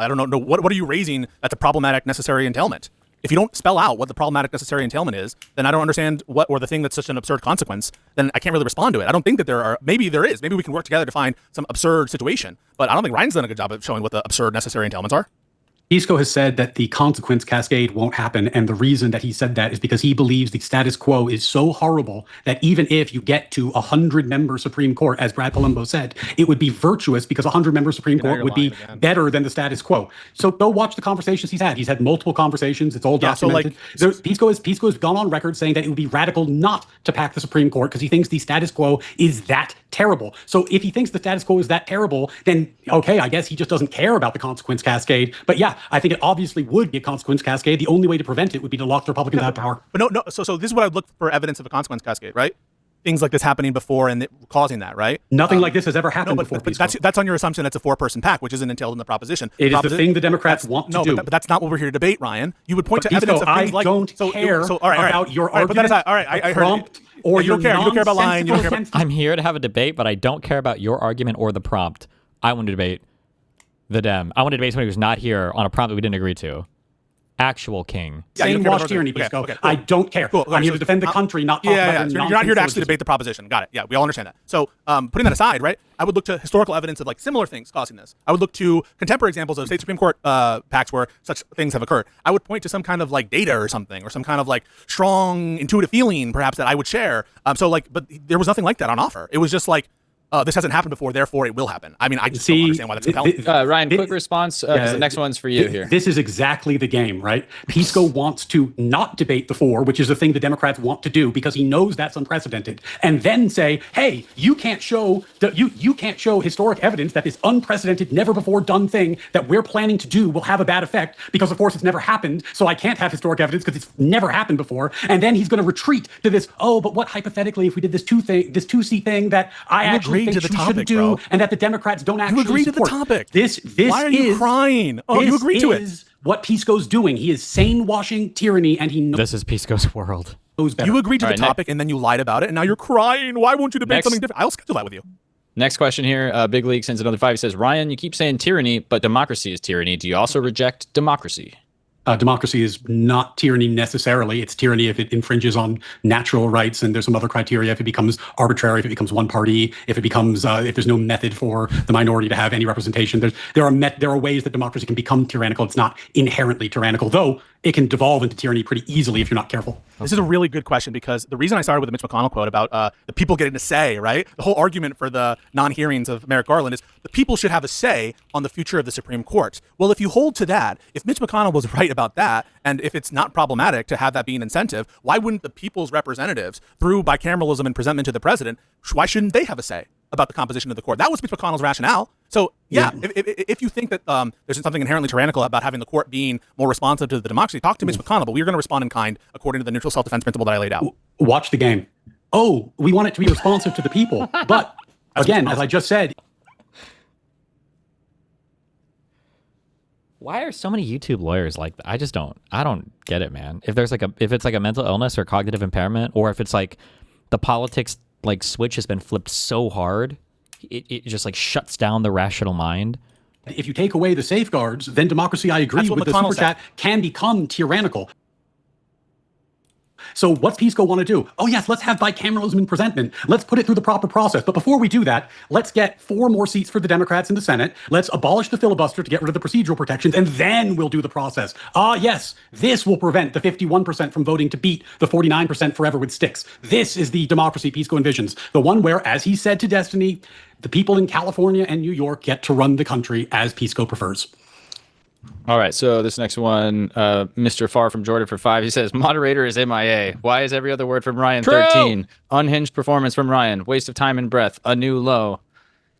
don't know, what are you raising that's a problematic necessary entailment? If you don't spell out what the problematic necessary entailment is, then I don't understand or the thing that's such an absurd consequence, then I can't really respond to it. I don't think that maybe there is. Maybe we can work together to find some absurd situation, but I don't think Ryan's done a good job of showing what the absurd necessary entailments are. Pisco has said that the consequence cascade won't happen, and the reason that he said that is because he believes the status quo is so horrible that even if you get to 100-member Supreme Court, as Brad Palumbo said, it would be virtuous because 100-member Supreme Court would be better than the status quo. So go watch the conversations he's had. He's had multiple conversations. It's all documented. Pisco has gone on record saying that it would be radical not to pack the Supreme Court because he thinks the status quo is that terrible. So if he thinks the status quo is that terrible, then okay, I guess he just doesn't care about the consequence cascade. But yeah, I think it obviously would be a consequence cascade. The only way to prevent it would be to lock the Republicans out of power. But no. So this is what I'd look for evidence of a consequence cascade, right? Things like this happening before and causing that, right? Nothing like this has ever happened before. But that's on your assumption that's a 4-person pack, which isn't entailed in the proposition. It is the thing the Democrats want to do. But that's not what we're here to debate, Ryan. You would point to evidence of things like... I don't care about your argument. Put that aside. All right, I heard it. Or you don't care about lying. You don't care about... I'm here to have a debate, but I don't care about your argument or the prompt. I want to debate the Dem. I want to debate somebody who's not here on a prompt that we didn't agree to. Actual king. Same wash tyranny, Pisco. Okay, cool. I don't care. Cool. I'm here to defend the country, not talk about You're not here to actually debate the proposition. Got it. Yeah, we all understand that. So putting that aside, right, I would look to historical evidence of like similar things causing this. I would look to contemporary examples of state Supreme Court pacts where such things have occurred. I would point to some kind of like data or something, or some kind of like strong intuitive feeling perhaps that I would share. But there was nothing like that on offer. It was just like, this hasn't happened before, therefore it will happen. I mean, I just don't understand why that's compelling. Ryan, quick response. The next one's for you here. This is exactly the game, right? Pisco wants to not debate the 4, which is the thing the Democrats want to do because he knows that's unprecedented, and then say, hey, you can't show historic evidence that this unprecedented, never before done thing that we're planning to do will have a bad effect because, of course, it's never happened, so I can't have historic evidence because it's never happened before. And then he's going to retreat to this, but what hypothetically if we did this 2C thing that I actually think to the topic, do, bro. and that the Democrats don't actually agree support. To the topic. This Why are you crying? Oh, you agree to it. This is what Pisco's doing. He is sane-washing tyranny, and he knows. This is Pisco's world. You agreed to the topic, and then you lied about it, and now you're crying. Why won't you debate something different? I'll schedule that with you. Next question here. Big League sends another 5. He says, Ryan, you keep saying tyranny, but democracy is tyranny. Do you also reject democracy? Democracy is not tyranny necessarily. It's tyranny if it infringes on natural rights, and there's some other criteria. If it becomes arbitrary, if it becomes one party, if it becomes if there's no method for the minority to have any representation. There are ways that democracy can become tyrannical. It's not inherently tyrannical, though it can devolve into tyranny pretty easily if you're not careful. This is a really good question because the reason I started with the Mitch McConnell quote about the people getting a say, right? The whole argument for the non-hearings of Merrick Garland is the people should have a say on the future of the Supreme Court. Well, if you hold to that, if Mitch McConnell was right about that, and if it's not problematic to have that be an incentive, why wouldn't the people's representatives, through bicameralism and presentment to the president, why shouldn't they have a say about the composition of the court? That was Mitch McConnell's rationale. So if you think that there's something inherently tyrannical about having the court being more responsive to the democracy, talk to Mitch McConnell, but we're going to respond in kind according to the neutral self-defense principle that I laid out. Watch the game. Oh, we want it to be responsive to the people. But again, as I just said, why are so many YouTube lawyers like that? I don't get it, man. If it's like a mental illness or cognitive impairment, or if it's like the politics like switch has been flipped so hard, it just like shuts down the rational mind. If you take away the safeguards, then democracy, I agree with the super chat, can become tyrannical. So what's Pisco want to do? Oh, yes, let's have bicameralism and presentment. Let's put it through the proper process. But before we do that, let's get 4 more seats for the Democrats in the Senate. Let's abolish the filibuster to get rid of the procedural protections, and then we'll do the process. Yes, this will prevent the 51% from voting to beat the 49% forever with sticks. This is the democracy Pisco envisions. The one where, as he said to Destiny, the people in California and New York get to run the country as Pisco prefers. All right, so this next one, Mr. Far from Jordan for 5. He says, moderator is MIA. Why is every other word from Ryan 13? Unhinged performance from Ryan. Waste of time and breath. A new low.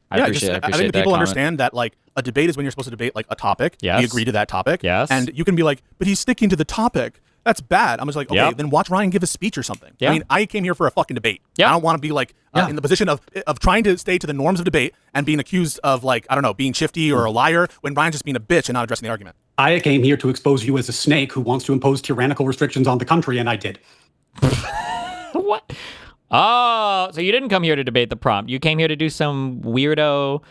I appreciate I think people understand that like a debate is when you're supposed to debate like a topic. Yes. We agree to that topic. Yes. And you can be like, but he's sticking to the topic. That's bad. I'm just like, okay, then watch Ryan give a speech or something. I mean, I came here for a fucking debate. I don't want to be like in the position of trying to stay to the norms of debate and being accused of like, I don't know, being shifty or a liar when Ryan's just being a bitch and not addressing the argument. I came here to expose you as a snake who wants to impose tyrannical restrictions on the country, and I did. What? Oh, so you didn't come here to debate the prompt. You came here to do some weirdo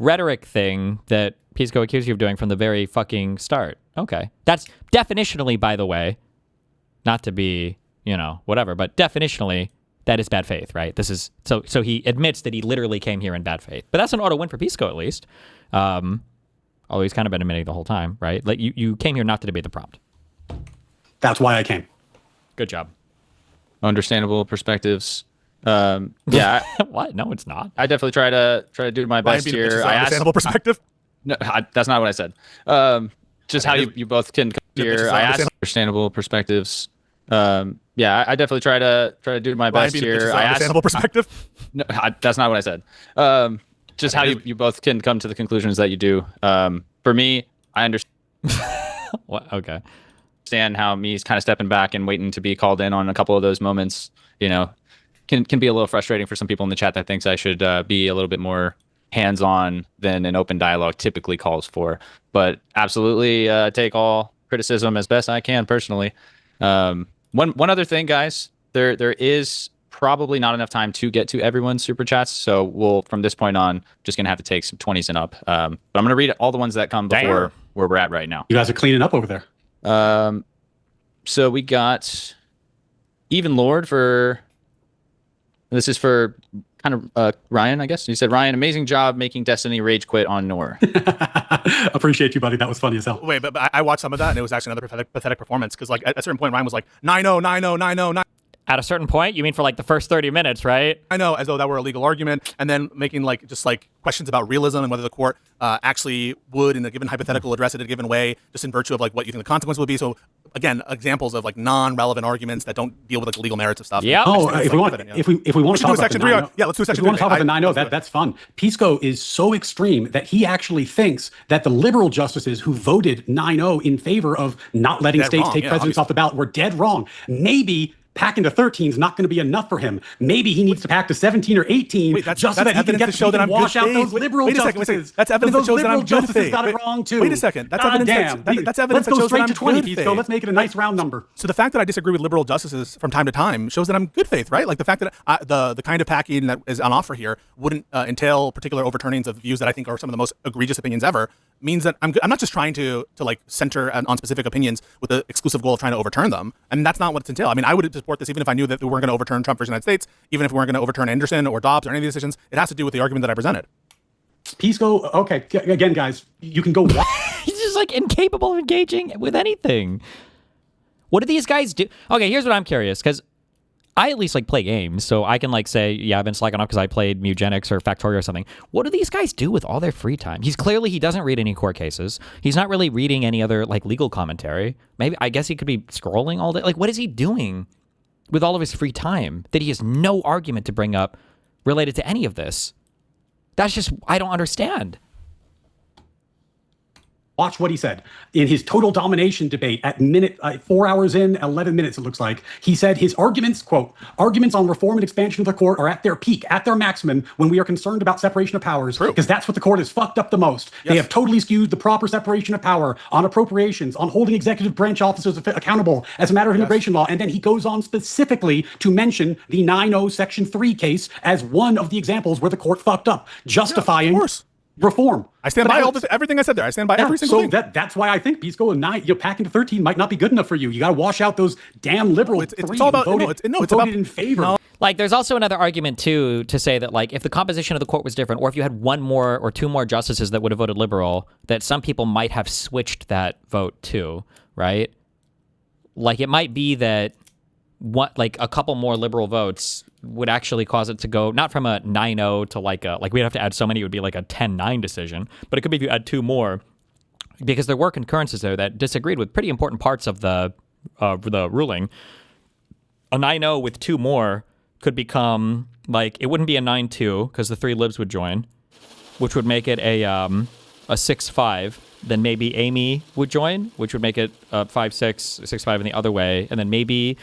rhetoric thing that Pisco accused you of doing from the very fucking start. Okay. That's definitionally, by the way, not to be, whatever, but definitionally, that is bad faith, right? This is so he admits that he literally came here in bad faith. But that's an auto win for Pisco, at least. Although he's kind of been admitting the whole time, right? Like you came here not to debate the prompt. That's why I came. Good job. Understandable perspectives. Yeah. What? No, it's not. I definitely try to do my best here. I understandable perspective. No, that's not what I said. Just how you both can come here. I asked understandable perspectives. Yeah, I definitely try to do my best here. I asked understandable perspective. No, that's not what I said. Just how you both can come to the conclusions that you do. For me, I understand. What? Okay. Understand how me's kind of stepping back and waiting to be called in on a couple of those moments. Can be a little frustrating for some people in the chat that thinks I should be a little bit more hands-on than an open dialogue typically calls for. But absolutely take all criticism as best I can personally. One other thing, guys, there is probably not enough time to get to everyone's super chats, so we'll from this point on just gonna have to take some 20s and up. But I'm gonna read all the ones that come before where we're at right now. You guys are cleaning up over there. So we got Even Lord for. This is for kind of Ryan, I guess. He said, Ryan, amazing job making Destiny rage quit on Nor. Appreciate you, buddy. That was funny as hell. Wait, but I watched some of that, and it was actually another pathetic performance. Because like at a certain point, Ryan was like 9-0, 9-0, 9-0, 9. At a certain point, you mean for like the first 30 minutes, right? I know, as though that were a legal argument, and then making just questions about realism and whether the court actually would, in a given hypothetical, address it in a given way, just in virtue of what you think the consequence would be. So again, examples of non-relevant arguments that don't deal with the legal merits of stuff. Yeah. Oh, if we want to talk about section 3, yeah, let's do section 3. If we want to talk about the 9-0, that's fun. Pisco is so extreme that he actually thinks that the liberal justices who voted 9-0 in favor of not letting states take presidents off the ballot were dead wrong. Maybe packing to 13 is not going to be enough for him. Maybe he needs to pack to 17 or 18 just so that he can get to show that I'm wash out those liberal justices. That's evidence that shows that I'm good faith. Got it wrong too. Wait a second. That's evidence. That's evidence that shows that I'm good faith. Let's go straight to 20, Pisco. Let's make it a nice round number. So the fact that I disagree with liberal justices from time to time shows that I'm good faith, right? Like the fact that the kind of packing that is on offer here wouldn't entail particular overturnings of views that I think are some of the most egregious opinions ever. Means that I'm not just trying to center on specific opinions with the exclusive goal of trying to overturn them. And that's not what it's entailed. I mean, I would support this even if I knew that we weren't going to overturn Trump versus United States, even if we weren't going to overturn Anderson or Dobbs or any of these decisions. It has to do with the argument that I presented. Pisco, okay, again, guys, you can go. He's just incapable of engaging with anything. What do these guys do? Okay, here's what I'm curious, because I at least play games, so I can say, yeah, I've been slacking off because I played Mugenics or Factorio or something. What do these guys do with all their free time? He doesn't read any court cases. He's not really reading any other legal commentary. Maybe, I guess he could be scrolling all day. What is he doing with all of his free time that he has no argument to bring up related to any of this? That's just, I don't understand. Watch what he said in his total domination debate at 4 hours in, 11 minutes, it looks like. He said his arguments, quote, arguments on reform and expansion of the court are at their peak, at their maximum, when we are concerned about separation of powers, because that's what the court has fucked up the most. Yes. They have totally skewed the proper separation of power on appropriations, on holding executive branch officers accountable as a matter of immigration law. And then he goes on specifically to mention the 9-0 Section 3 case as one of the examples where the court fucked up, justifying reform. I stand by everything I said there. I stand by every single thing. So that's why I think Pisco and packing to 13 might not be good enough for you. You got to wash out those damn liberals. It's all about voted in favor. No. There's also another argument too to say that if the composition of the court was different, or if you had one more or two more justices that would have voted liberal, that some people might have switched that vote too, right? It might be that a couple more liberal votes would actually cause it to go not from a 9-0 to we'd have to add so many, it would be a 10-9 decision, but it could be if you add two more, because there were concurrences there that disagreed with pretty important parts of the ruling. A 9-0 with two more could become it wouldn't be a 9-2 because the three libs would join, which would make it a 6-5. Then maybe Amy would join, which would make it 5-6, 6-5 in the other way, and then maybe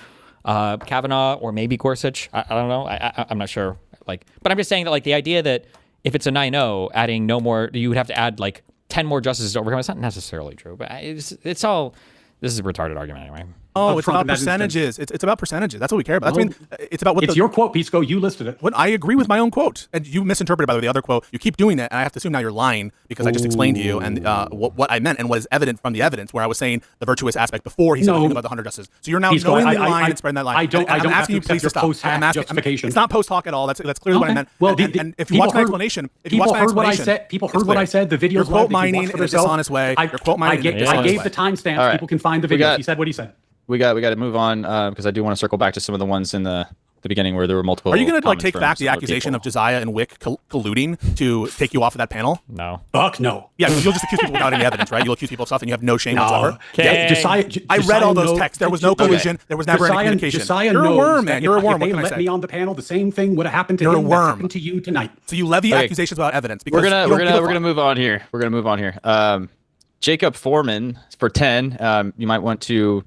Kavanaugh or maybe Gorsuch. I don't know. I'm not sure. But I'm just saying that the idea that if it's a 9-0, adding no more, you would have to add 10 more justices to overcome. It's not necessarily true, but it's all. This is a retarded argument anyway. Oh, it's Trump about in that instance. percentages. It's about percentages. That's what we care about. That's, it's about what it's your quote, Pisco. You listed it. When I agree with my own quote, and you misinterpreted, by the way, the other quote. You keep doing it, and I have to assume now you're lying because I just explained to you and what I meant and what is evident from the evidence, where I was saying the virtuous aspect before he said the thing about the 100 justices. So you're now Pisco, knowingly lying and spreading that line. I'm asking you please to stop. I'm asking, justification. It's not post hoc at all. That's clearly what I meant. Well, and if you watch my explanation, people heard what I said. The videos. You're quote mining in a dishonest way. You're quote mining. I gave the timestamps. Right. People can find the videos. He said what he said. We got to move on because I do want to circle back to some of the ones in the beginning where there were multiple. Are you going to like take comments back from the some other accusation people. of Josiah and Wick colluding to take you off of that panel? No. Fuck no. Yeah, you'll just accuse people without any evidence, right? You'll accuse people of stuff and you have no shame whatsoever. Yeah, Josiah, I read all those texts. There was no collusion. There was never any communication. Josiah You're a knows worm, man. You're a worm. If What they can I let say? me on the panel, the same thing would have happened to You're a him that worm. happened to you tonight. So you levy Okay. accusations without evidence because We're you don't give a gonna fuck. move on here. We're gonna move on here. Jacob Foreman for 10. You might want to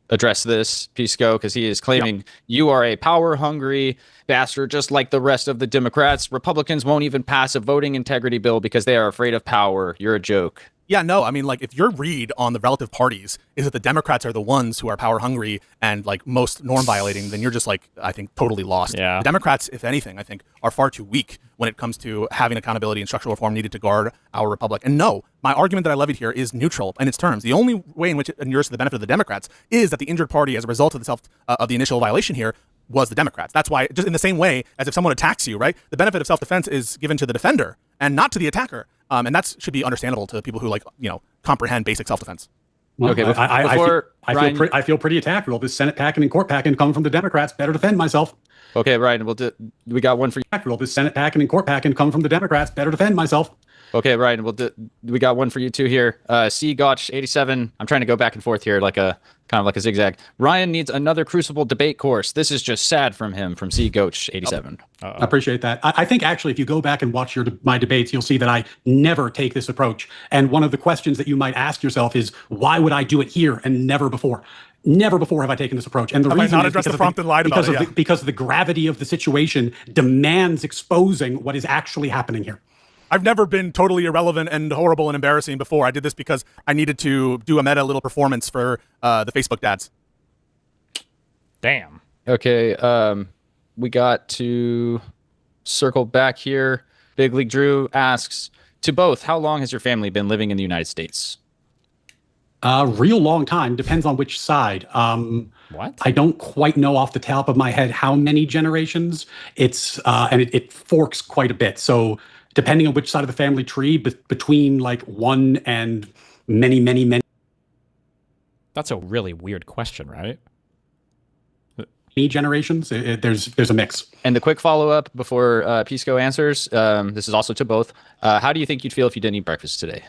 address this, Pisco, because he is claiming you are a power-hungry bastard, just like the rest of the Democrats. Republicans won't even pass a voting integrity bill because they are afraid of power. You're a joke. Yeah, no, I mean, like, if your read on the relative parties is that the Democrats are the ones who are power hungry and like most norm violating, then you're just like, I think, totally lost. Yeah. The Democrats, if anything, I think, are far too weak when it comes to having accountability and structural reform needed to guard our republic. And no, my argument that I levied here is neutral in its terms. The only way in which it inures to the benefit of the Democrats is that the injured party, as a result of the initial violation here, was the Democrats. That's why, just in the same way as if someone attacks you, right? The benefit of self-defense is given to the defender and not to the attacker. And that should be understandable to people who comprehend basic self-defense. Well, Okay, I feel pretty attacked with all this Senate packing and court packing coming from the Democrats. Better defend myself. Okay, Ryan, we got one for you. With all this Senate packing and court packing coming from the Democrats. Better defend myself. Okay, Ryan, we got one for you too here. C Gotch 87. I'm trying to go back and forth here like a zigzag. Ryan needs another Crucible debate course. This is just sad from him, from C Gotch 87. I appreciate that. I think actually, if you go back and watch my debates, you'll see that I never take this approach. And one of the questions that you might ask yourself is, why would I do it here and never before? Never before have I taken this approach. And the Have I reason not is addressed the prompt and lied about it? because the gravity of the situation demands exposing what is actually happening here. I've never been totally irrelevant and horrible and embarrassing before. I did this because I needed to do a meta little performance for the Facebook dads. Damn. Okay, we got to circle back here. Big League Drew asks, to both, how long has your family been living in the United States? Real long time. Depends on which side. What? I don't quite know off the top of my head how many generations. It's and it forks quite a bit. So depending on which side of the family tree, between like one and many That's a really weird question, right? generations, there's a mix. And the quick follow-up before Pisco answers, this is also to both. How do you think you'd feel if you didn't eat breakfast today?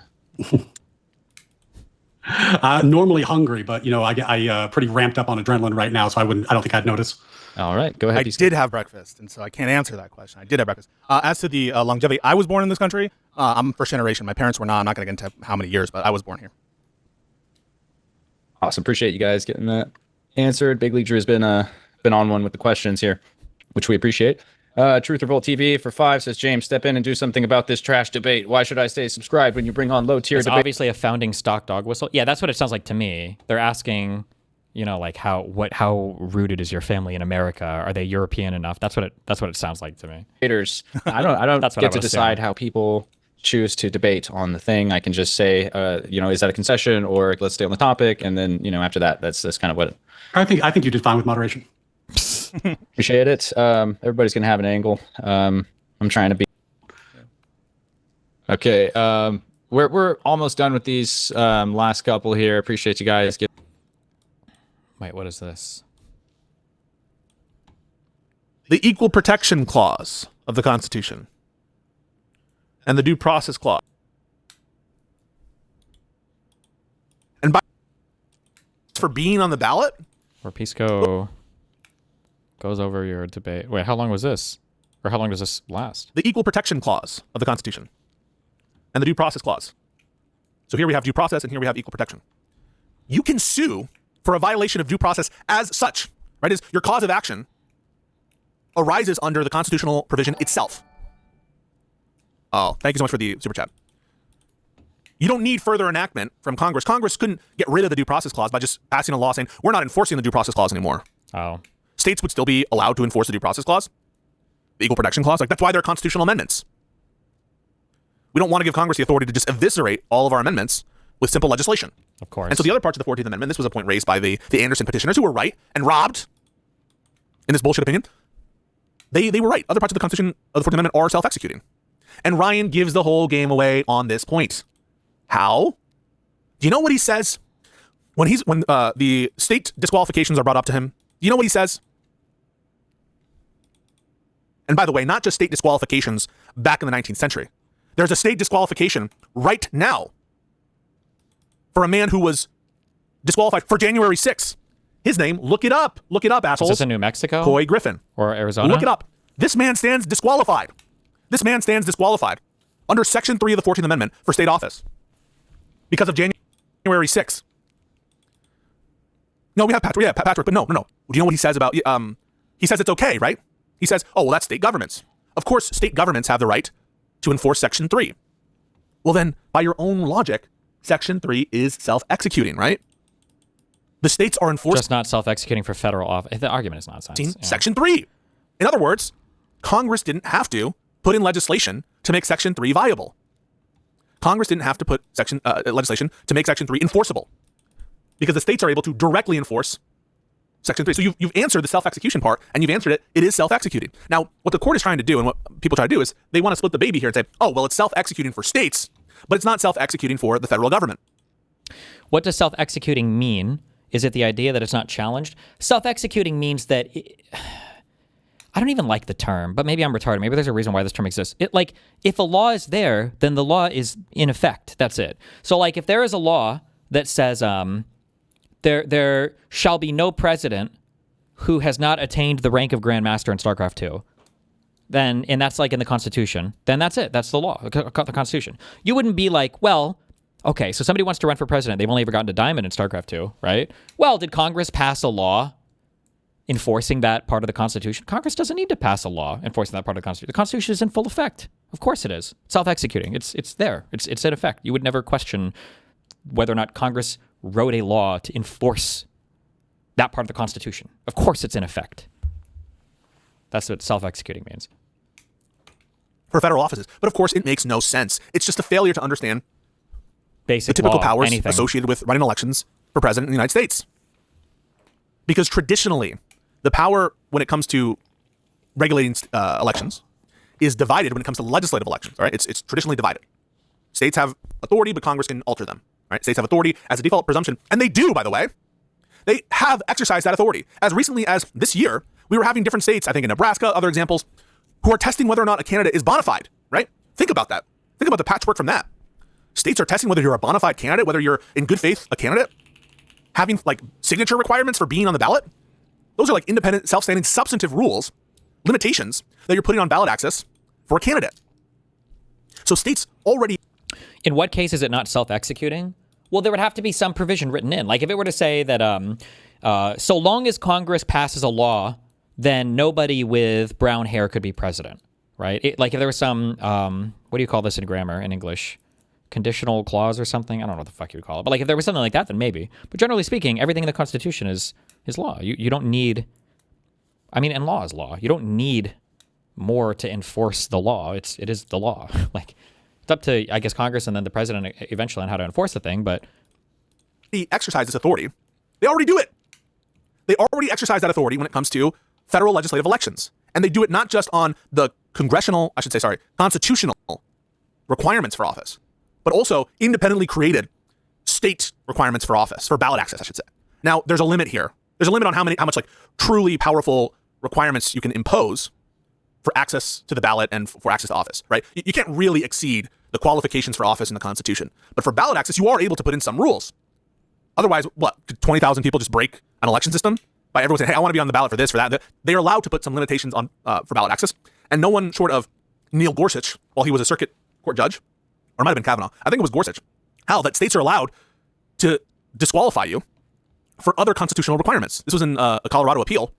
Normally hungry, but I pretty ramped up on adrenaline right now, so I don't think I'd notice. All right, go ahead. I Pisco. did have breakfast, and so I can't answer that question. I did have breakfast. As to the longevity, I was born in this country. I'm first generation. My parents were not. I'm not going to get into how many years, but I was born here. Awesome. Appreciate you guys getting that answered. Big League Drew has been on one with the questions here, which we appreciate. Truth or Volt TV for 5 says, James, step in and do something about this trash debate. Why should I stay subscribed when you bring on low tier It's debate? obviously a founding stock dog whistle. Yeah, that's what it sounds like to me. They're asking, like how rooted is your family in America? Are they European enough? That's what it sounds like to me. Debaters. I don't That's what I get to would decide assume. how people choose to debate on the thing. I can just say, is that a concession or let's stay on the topic, and then after that, that's kind of what. I think you did fine with moderation. Appreciate it. Everybody's gonna have an angle. I'm trying to be. Okay. We're almost done with these last couple here. Appreciate you guys. Wait, what is this? The Equal Protection Clause of the Constitution and the Due Process Clause. And by for being on the ballot? Where Pisco goes over your debate. Wait, how long was this? Or how long does this last? The Equal Protection Clause of the Constitution and the Due Process Clause. So here we have due process and here we have equal protection. You can sue for a violation of due process as such, right? Is your cause of action arises under the constitutional provision itself. Oh, thank you so much for the super chat. You don't need further enactment from Congress. Congress couldn't get rid of the due process clause by just passing a law saying, we're not enforcing the due process clause anymore. Oh. States would still be allowed to enforce the due process clause, the equal protection clause. Like, that's why they're constitutional amendments. We don't want to give Congress the authority to just eviscerate all of our amendments with simple legislation. Of course. And so the other parts of the 14th Amendment, this was a point raised by the Anderson petitioners, who were right and robbed in this bullshit opinion. They were right. Other parts of the Constitution of the 14th Amendment are self-executing. And Ryan gives the whole game away on this point. How? Do you know what he says? When the state disqualifications are brought up to him, do you know what he says? And by the way, not just state disqualifications back in the 19th century. There's a state disqualification right now for a man who was disqualified for January 6th. His name, look it up, assholes. Is this in New Mexico? Coy Griffin. Or Arizona? Look it up. This man stands disqualified. This man stands disqualified under Section 3 of the 14th Amendment for state office because of January 6th. No, we have Patrick. Yeah, Patrick, but no. Do you know what he says about, he says it's okay, right? He says, oh, well, that's state governments. Of course, state governments have the right to enforce Section 3. Well, then, by your own logic, Section 3 is self-executing, right? The states are enforcing... Just not self-executing for federal office. The argument is nonsense. Yeah. Section 3. In other words, Congress didn't have to put in legislation to make Section 3 viable. Congress didn't have to put legislation to make Section 3 enforceable because the states are able to directly enforce Section 3. So you've answered the self-execution part, and you've answered it. It is self-executing. Now, what the court is trying to do and what people try to do is they want to split the baby here and say, oh, well, it's self-executing for states, but it's not self-executing for the federal government. What does self-executing mean? Is it the idea that it's not challenged? Self-executing means that... I don't even like the term, but maybe I'm retarded. Maybe there's a reason why this term exists. If a law is there, then the law is in effect. That's it. So, like, if there is a law that says there shall be no president who has not attained the rank of Grand Master in StarCraft 2, then, and that's like in the Constitution, then that's it. That's the law, the Constitution. You wouldn't be like, well, okay, so somebody wants to run for president. They've only ever gotten to Diamond in StarCraft 2, right? Well, did Congress pass a law enforcing that part of the Constitution? Congress doesn't need to pass a law enforcing that part of the Constitution. The Constitution is in full effect. Of course it is. Self-executing. It's there. It's in effect. You would never question whether or not Congress wrote a law to enforce that part of the Constitution. Of course it's in effect. That's what self-executing means. For federal offices. But of course it makes no sense. It's just a failure to understand basic the typical law, powers anything associated with running elections for president in the United States. Because traditionally, the power when it comes to regulating elections is divided when it comes to legislative elections. All right, it's traditionally divided. States have authority, but Congress can alter them. Right, states have authority as a default presumption, and they do, by the way. They have exercised that authority. As recently as this year, we were having different states, I think in Nebraska, other examples, who are testing whether or not a candidate is bona fide. Right? Think about that. Think about the patchwork from that. States are testing whether you're a bona fide candidate, whether you're in good faith a candidate. Having like signature requirements for being on the ballot. Those are like independent, self-standing, substantive rules, limitations that you're putting on ballot access for a candidate. So states already... In what case is it not self-executing? Well, there would have to be some provision written in. Like if it were to say that so long as Congress passes a law, then nobody with brown hair could be president, right? Like if there was some, what do you call this in grammar, in English? Conditional clause or something? I don't know what the fuck you would call it. But like if there was something like that, then maybe. But generally speaking, everything in the Constitution is law. You don't need... I mean, and law is law. You don't need more to enforce the law. It is the law. Like... It's up to, I guess, Congress and then the president eventually on how to enforce the thing, but... They exercise this authority. They already do it. They already exercise that authority when it comes to federal legislative elections. And they do it not just on the constitutional requirements for office, but also independently created state requirements for office, for ballot access, I should say. Now, there's a limit here. There's a limit on how much like truly powerful requirements you can impose for access to the ballot and for access to office, right? You can't really exceed the qualifications for office in the Constitution. But for ballot access, you are able to put in some rules. Otherwise, what, could 20,000 people just break an election system by everyone saying, hey, I want to be on the ballot for this, for that? They are allowed to put some limitations on for ballot access. And no one short of Neil Gorsuch, while he was a circuit court judge, or it might have been Kavanaugh, I think it was Gorsuch, held that states are allowed to disqualify you for other constitutional requirements. This was in a Colorado appeal.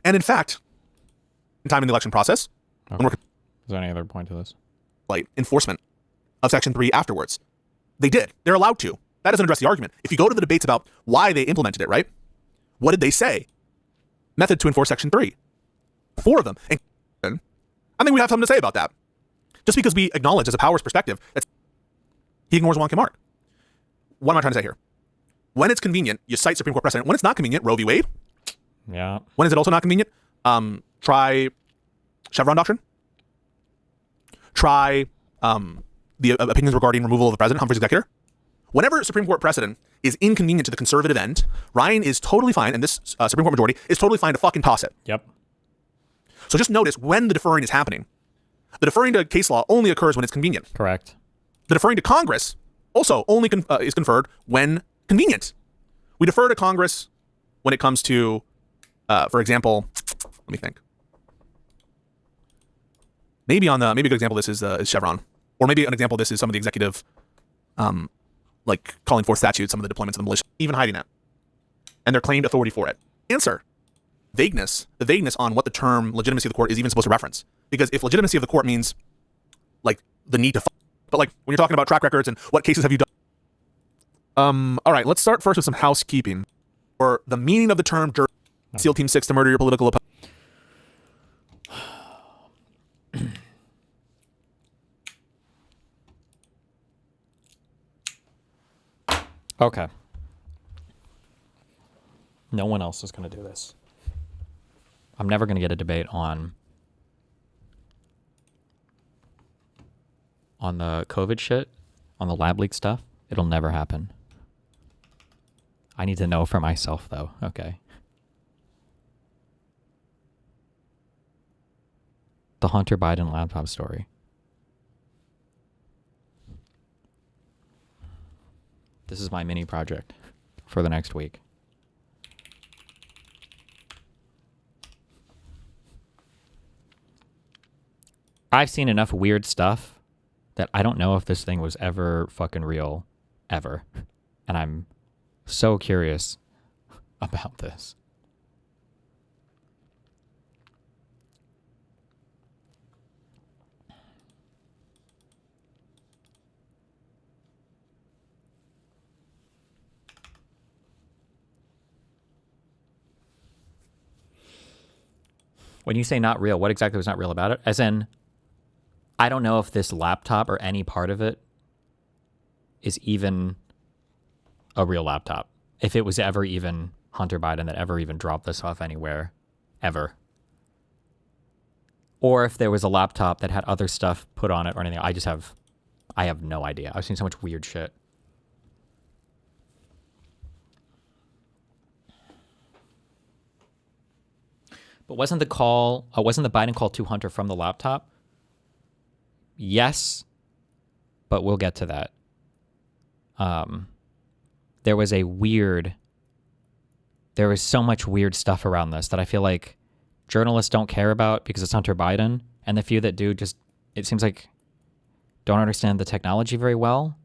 And in fact, in time in the election process, okay. Is there any other point to this? Like enforcement of Section 3 afterwards. They did. They're allowed to. That doesn't address the argument. If you go to the debates about why they implemented it, right? What did they say? Method to enforce Section 3. 4 of them. And I think we have something to say about that. Just because we acknowledge as a power's perspective that he ignores Wonka Mark. What am I trying to say here? When it's convenient, you cite Supreme Court precedent. When it's not convenient, Roe v. Wade. Yeah. When is it also not convenient? Try Chevron doctrine. Try the opinions regarding removal of the president, Humphrey's executor. Whenever Supreme Court precedent is inconvenient to the conservative end, Ryan is totally fine, and this Supreme Court majority is totally fine to fucking toss it. Yep. So just notice when the deferring is happening. The deferring to case law only occurs when it's convenient. Correct. The deferring to Congress also only is conferred when convenient. We defer to Congress when it comes to, for example, let me think. Maybe a good example of this is Chevron, or maybe an example of this is some of the executive, like calling forth statutes, some of the deployments of the militia, even hiding it, and their claimed authority for it. Answer: vagueness. The vagueness on what the term legitimacy of the court is even supposed to reference. Because if legitimacy of the court means like the need to, but like when you're talking about track records and what cases have you done. All right, let's start first with some housekeeping, or the meaning of the term SEAL Team 6 to murder your political opponent. Okay. No one else is going to do this. I'm never going to get a debate on the COVID shit, on the lab leak stuff. It'll never happen. I need to know for myself, though. Okay. The Hunter Biden laptop story. This is my mini project for the next week. I've seen enough weird stuff that I don't know if this thing was ever fucking real, ever. And I'm so curious about this. When you say not real, what exactly was not real about it? As in, I don't know if this laptop or any part of it is even a real laptop. If it was ever even Hunter Biden that ever even dropped this off anywhere, ever. Or if there was a laptop that had other stuff put on it or anything. I have no idea. I've seen so much weird shit. But wasn't the Biden call to Hunter from the laptop? Yes, but we'll get to that. There was so much weird stuff around this that I feel like journalists don't care about because it's Hunter Biden, and the few that do just, it seems like, don't understand the technology very well.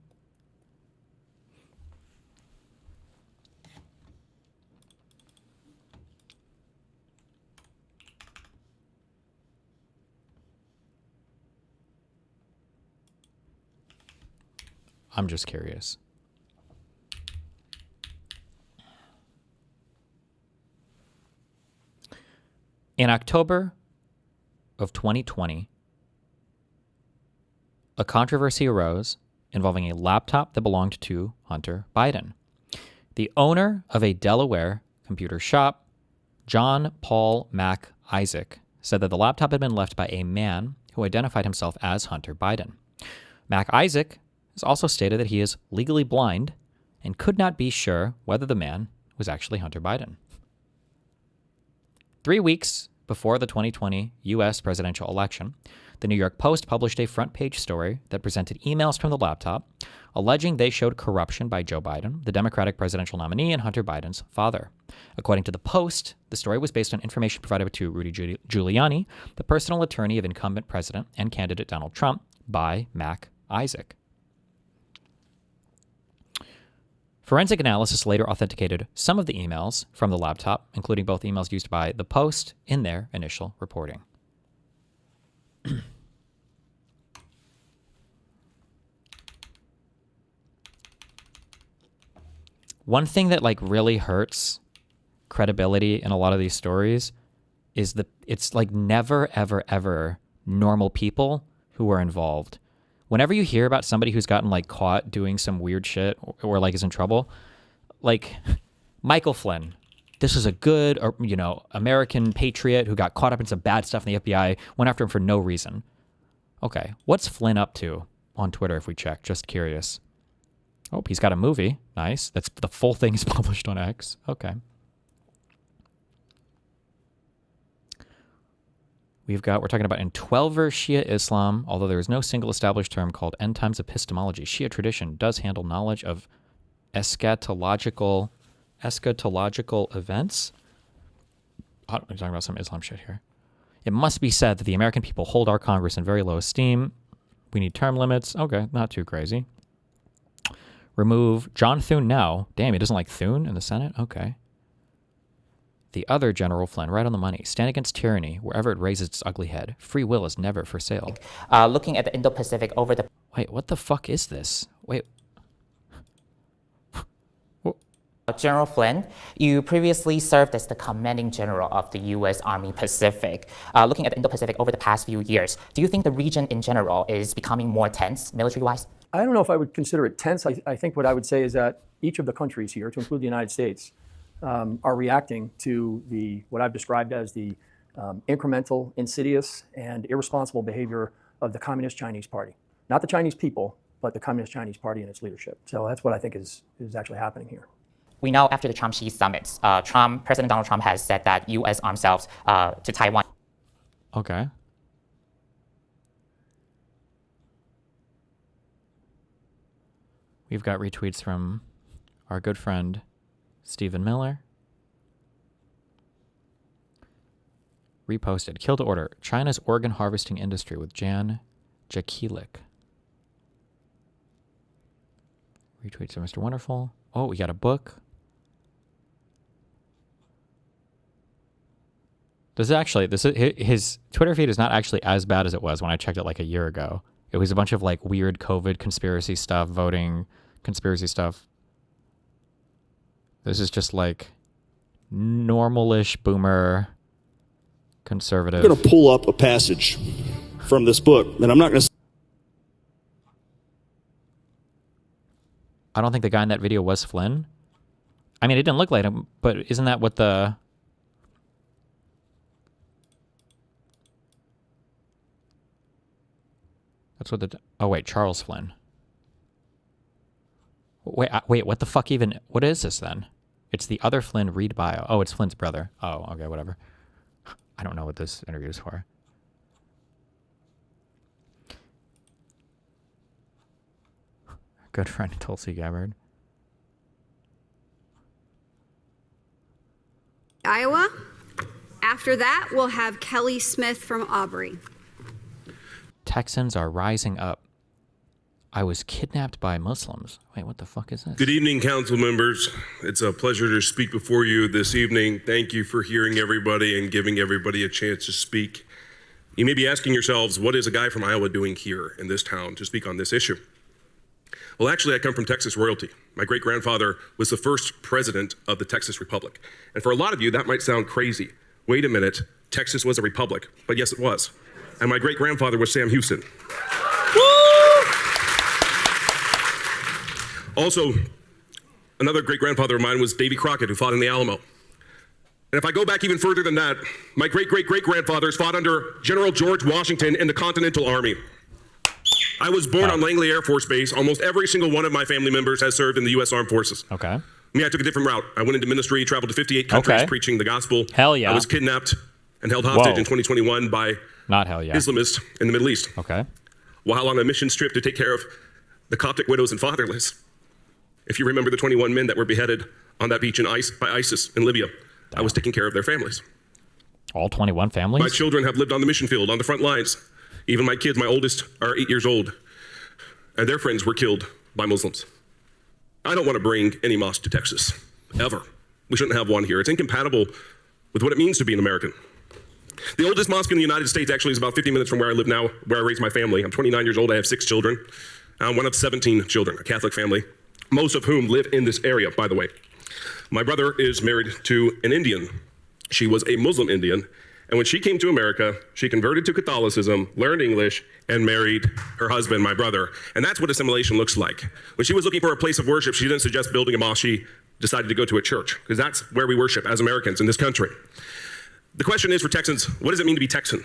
I'm just curious. In October of 2020, a controversy arose involving a laptop that belonged to Hunter Biden. The owner of a Delaware computer shop, John Paul Mac Isaac, said that the laptop had been left by a man who identified himself as Hunter Biden. Mac Isaac has also stated that he is legally blind and could not be sure whether the man was actually Hunter Biden. 3 weeks before the 2020 U.S. presidential election, the New York Post published a front-page story that presented emails from the laptop alleging they showed corruption by Joe Biden, the Democratic presidential nominee, and Hunter Biden's father. According to the Post, the story was based on information provided to Rudy Giuliani, the personal attorney of incumbent president and candidate Donald Trump, by Mac Isaac. Forensic analysis later authenticated some of the emails from the laptop, including both emails used by the Post in their initial reporting. One thing that like really hurts credibility in a lot of these stories is it's like never, ever, ever normal people who are involved. Whenever you hear about somebody who's gotten like caught doing some weird shit or like is in trouble, like Michael Flynn, this is a good, or American patriot who got caught up in some bad stuff and the FBI went after him for no reason. Okay, what's Flynn up to on Twitter if we check? Just curious. Oh, he's got a movie. Nice. That's the full thing is published on X. Okay. We're talking about in 12-verse Shia Islam, although there is no single established term called end times epistemology. Shia tradition does handle knowledge of eschatological events. I'm talking about some Islam shit here. It must be said that the American people hold our Congress in very low esteem. We need term limits. Okay, not too crazy. Remove John Thune now. Damn, he doesn't like Thune in the Senate? Okay. The other General Flynn, right on the money. Stand against tyranny wherever it raises its ugly head. Free will is never for sale. Looking at the Indo-Pacific over the... Wait, what the fuck is this? Wait. General Flynn, you previously served as the commanding general of the U.S. Army Pacific. Looking at the Indo-Pacific over the past few years, do you think the region in general is becoming more tense military-wise? I don't know if I would consider it tense. I think what I would say is that each of the countries here, to include the United States, are reacting to what I've described as the incremental, insidious, and irresponsible behavior of the Communist Chinese Party. Not the Chinese people, but the Communist Chinese Party and its leadership. So that's what I think is actually happening here. We know after the Trump-Xi summits, President Donald Trump has said that U.S. arms selves to Taiwan. Okay. We've got retweets from our good friend Stephen Miller. Reposted. Kill to order. China's organ harvesting industry with Jan Jakilik. Retweets from Mr. Wonderful. Oh, we got a book. His Twitter feed is not actually as bad as it was when I checked it like a year ago. It was a bunch of like weird COVID conspiracy stuff, voting conspiracy stuff. This is just like normalish boomer conservative. I'm going to pull up a passage from this book, and I'm not going to. I don't think the guy in that video was Flynn. I mean, it didn't look like him, but isn't that what the... That's what the... Oh, wait, Charles Flynn. Wait, what the fuck even... What is this, then? It's the other Flynn, read bio. Oh, it's Flynn's brother. Oh, okay, whatever. I don't know what this interview is for. Good friend Tulsi Gabbard. Iowa. After that, we'll have Kelly Smith from Aubrey. Texans are rising up. I was kidnapped by Muslims. Wait, what the fuck is this? Good evening, council members. It's a pleasure to speak before you this evening. Thank you for hearing everybody and giving everybody a chance to speak. You may be asking yourselves, what is a guy from Iowa doing here in this town to speak on this issue? Well, actually, I come from Texas royalty. My great-grandfather was the first president of the Texas Republic. And for a lot of you, that might sound crazy. Wait a minute, Texas was a republic. But yes, it was. And my great-grandfather was Sam Houston. Also, another great-grandfather of mine was Davy Crockett, who fought in the Alamo. And if I go back even further than that, my great-great-great-grandfathers fought under General George Washington in the Continental Army. I was born on Langley Air Force Base. Almost every single one of my family members has served in the U.S. Armed Forces. Okay. Me, I took a different route. I went into ministry, traveled to 58 countries preaching the gospel. Hell yeah. I was kidnapped and held hostage in 2021 by Islamists in the Middle East. Okay. While on a mission trip to take care of the Coptic widows and fatherless. If you remember the 21 men that were beheaded on that beach by ISIS in Libya, I was taking care of their families. All 21 families? My children have lived on the mission field, on the front lines. Even my kids, my oldest, are 8 years old, and their friends were killed by Muslims. I don't want to bring any mosque to Texas, ever. We shouldn't have one here. It's incompatible with what it means to be an American. The oldest mosque in the United States actually is about 50 minutes from where I live now, where I raise my family. I'm 29 years old, I have 6 children. I'm one of 17 children, a Catholic family. most of whom live in this area, by the way. My brother is married to an Indian. She was a Muslim Indian, and when she came to America, she converted to Catholicism, learned English, and married her husband, my brother. And that's what assimilation looks like. When she was looking for a place of worship, she didn't suggest building a mosque. She decided to go to a church, because that's where we worship as Americans in this country. The question is for Texans, what does it mean to be Texan?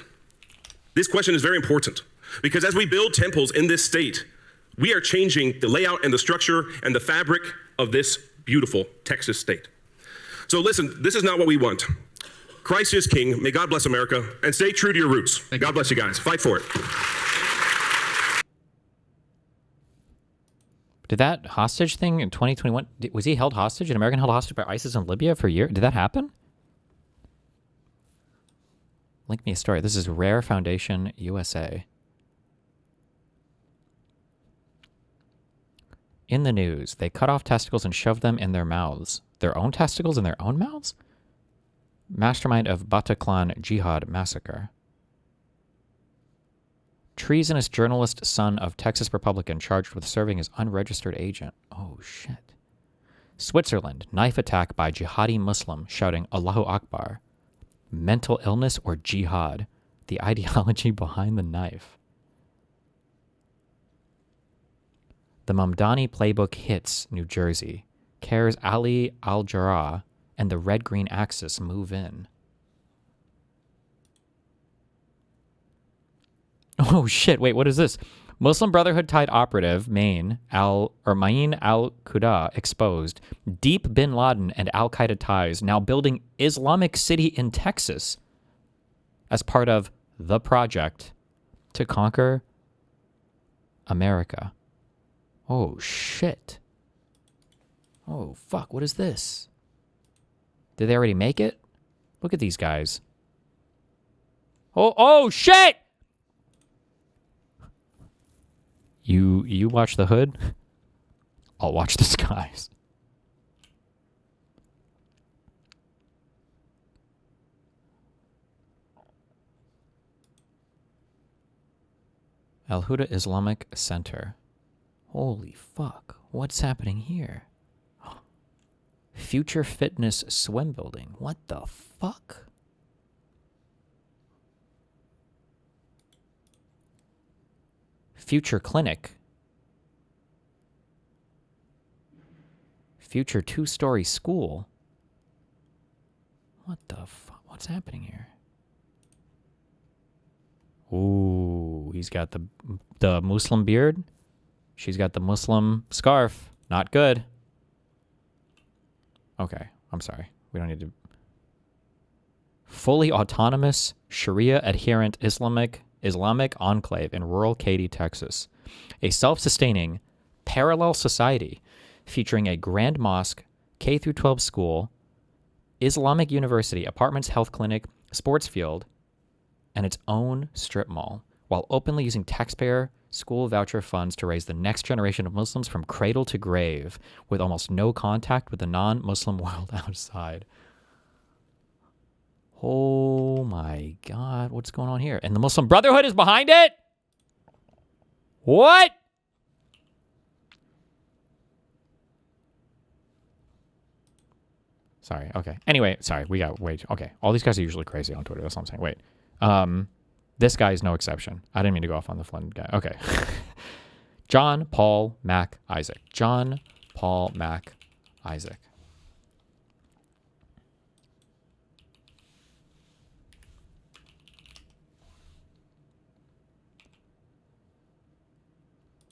This question is very important, because as we build temples in this state, we are changing the layout and the structure and the fabric of this beautiful Texas state. So listen, this is not what we want. Christ is king. May God bless America, and stay true to your roots. God bless you guys. Fight for it. Did that hostage thing in 2021, was he held hostage? An American held hostage by ISIS in Libya for a year? Did that happen? Link me a story. This is Rare Foundation USA. In the news, they cut off testicles and shoved them in their mouths. Their own testicles in their own mouths? Mastermind of Bataclan Jihad massacre. Treasonous journalist, son of Texas Republican, charged with serving as unregistered agent. Oh, shit. Switzerland, knife attack by jihadi Muslim shouting Allahu Akbar. Mental illness or jihad? The ideology behind the knife. The Mamdani playbook hits New Jersey. Cares Ali Al-Jarrah and the red-green axis move in. Oh shit, wait, what is this? Muslim Brotherhood tied operative, Ma'in al-Quda exposed. Deep bin Laden and al-Qaeda ties now building Islamic City in Texas as part of the project to conquer America. Oh shit. Oh fuck, what is this? Did they already make it? Look at these guys. Oh shit! You watch the hood? I'll watch the skies. Al Huda Islamic Center. Holy fuck. What's happening here? Future Fitness Swim Building. What the fuck? Future Clinic. Future 2-story school. What the fuck? What's happening here? Ooh, he's got the Muslim beard. She's got the Muslim scarf. Not good. Okay, I'm sorry. We don't need to. Fully autonomous, Sharia-adherent Islamic enclave in rural Katy, Texas. A self-sustaining, parallel society featuring a grand mosque, K-12 school, Islamic university, apartments, health clinic, sports field, and its own strip mall, while openly using taxpayer school voucher funds to raise the next generation of Muslims from cradle to grave, with almost no contact with the non-Muslim world outside. Oh my God, what's going on here? And the Muslim Brotherhood is behind it? What? Sorry, okay. Anyway, sorry, we got way okay. All these guys are usually crazy on Twitter, that's what I'm saying. Wait. This guy is no exception. I didn't mean to go off on the Flynn guy. Okay. John Paul Mac Isaac. John Paul Mac Isaac.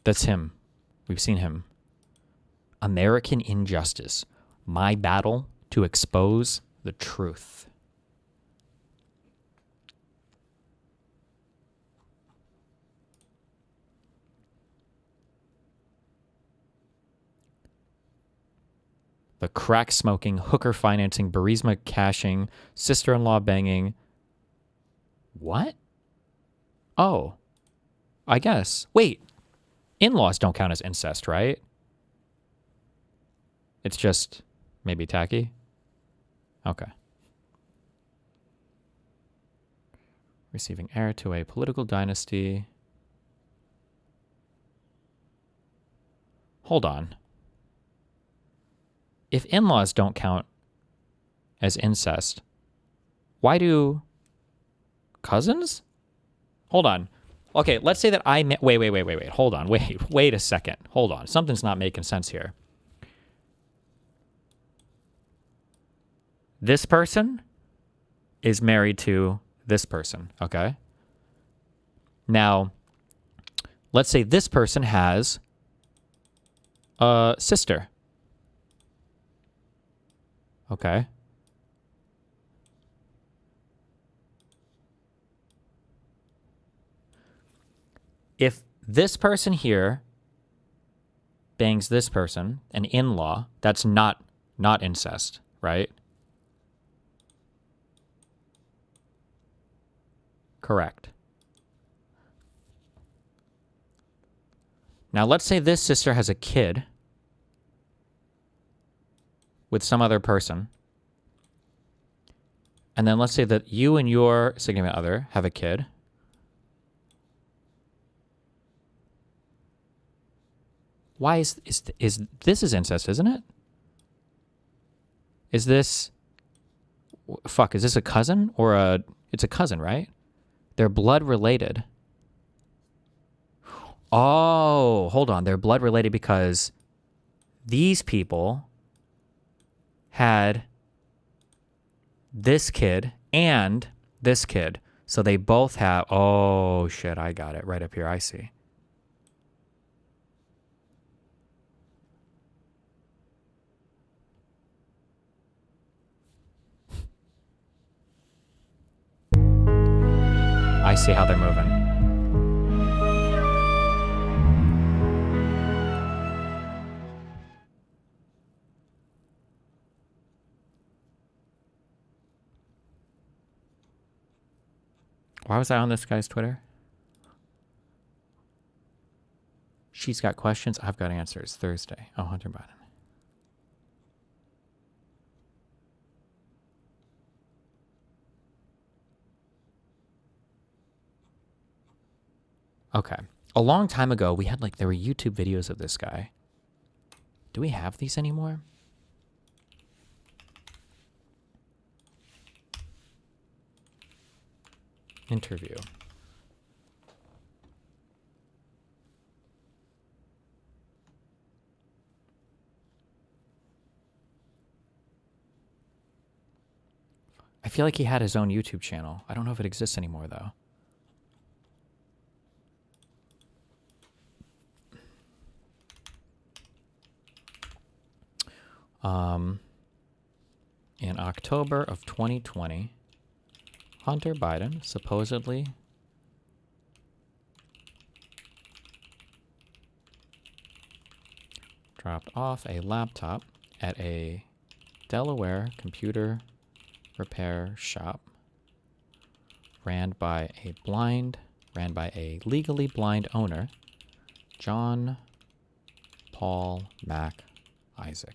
That's him. We've seen him. American Injustice. My battle to expose the truth. The crack smoking, hooker financing, Burisma cashing, sister-in-law banging. What? Oh. I guess. Wait. In-laws don't count as incest, right? It's just maybe tacky? Okay. Receiving heir to a political dynasty. Hold on. if in-laws don't count as incest, why do cousins? Hold on. Okay, let's say that I met... Wait. Hold on. Wait a second. Hold on. Something's not making sense here. This person is married to this person, okay? Now, let's say this person has a sister. Okay. If this person here bangs this person, an in-law, that's not incest, right? Correct. Now let's say this sister has a kid with some other person. And then let's say that you and your significant other have a kid. Why is this is incest, isn't it? Is this... Fuck, is this a cousin or a... It's a cousin, right? They're blood related. Oh, hold on. They're blood related because these people had this kid and this kid. So they both have... Oh, shit. I got it right up here. I see. I see how they're moving. Why was I on this guy's Twitter? She's got questions. I've got answers. Thursday. Oh, Hunter Biden. Okay. A long time ago, we had there were YouTube videos of this guy. Do we have these anymore? Interview. I feel like he had his own YouTube channel. I don't know if it exists anymore, though. In October of 2020, Hunter Biden supposedly dropped off a laptop at a Delaware computer repair shop ran by a legally blind owner, John Paul Mac Isaac.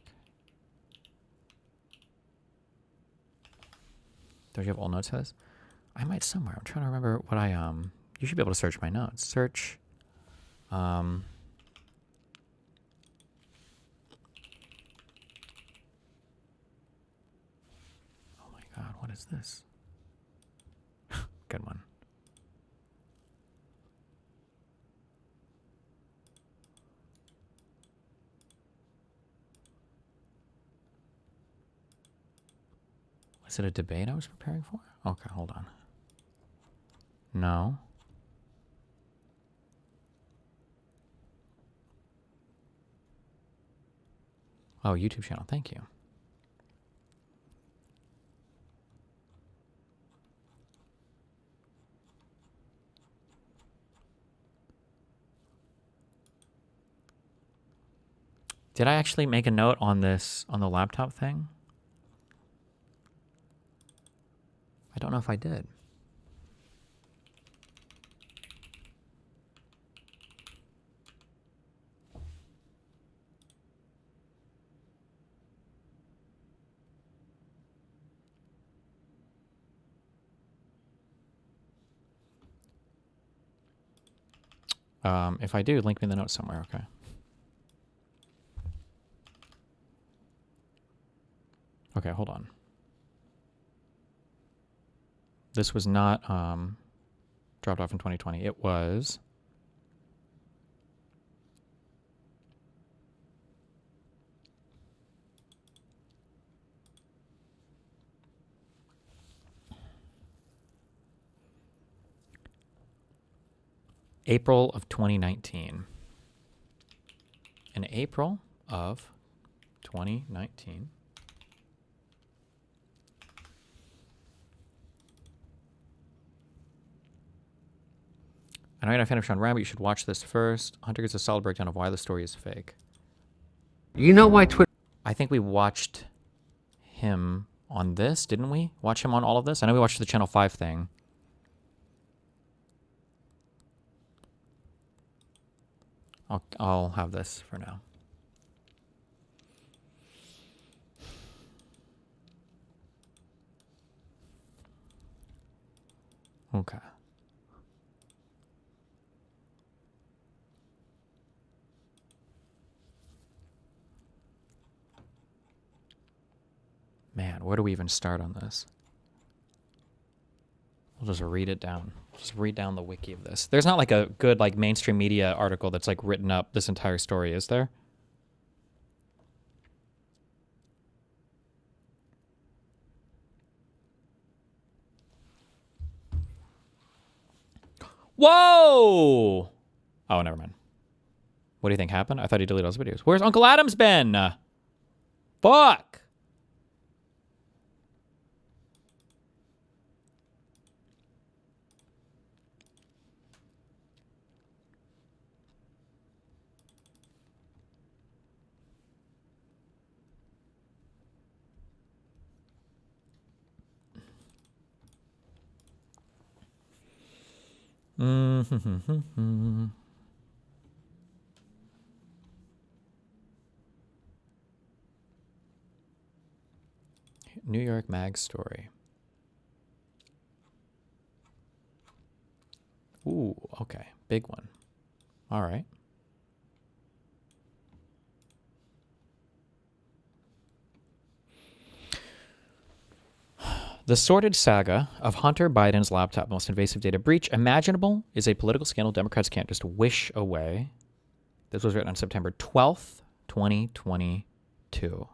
Don't you have old notes for this? I might somewhere. I'm trying to remember what I you should be able to search my notes. Search oh my god, what is this? Good one. Is it a debate I was preparing for? Okay, hold on. No. Oh, YouTube channel. Thank you. Did I actually make a note on this, on the laptop thing? I don't know if I did. If I do, link me in the notes somewhere, okay? Okay, hold on. This was not dropped off in 2020. It was... April of 2019. In April of 2019. I know you're not a fan of Sean Ryan, but you should watch this first. Hunter gives a solid breakdown of why the story is fake. You know why Twitter... I think we watched him on this, didn't we? Watch him on all of this? I know we watched the Channel 5 thing. I'll have this for now. Okay. Man, where do we even start on this? We'll just read it down. Just read down the wiki of this. There's not like a good like mainstream media article that's like written up this entire story, is there? Whoa! Oh, never mind. What do you think happened? I thought he deleted those videos. Where's Uncle Adam's been? Fuck! New York Mag story. Ooh, okay. Big one. All right. The sordid saga of Hunter Biden's laptop most invasive data breach imaginable is a political scandal Democrats can't just wish away. This was written on September 12th, 2022.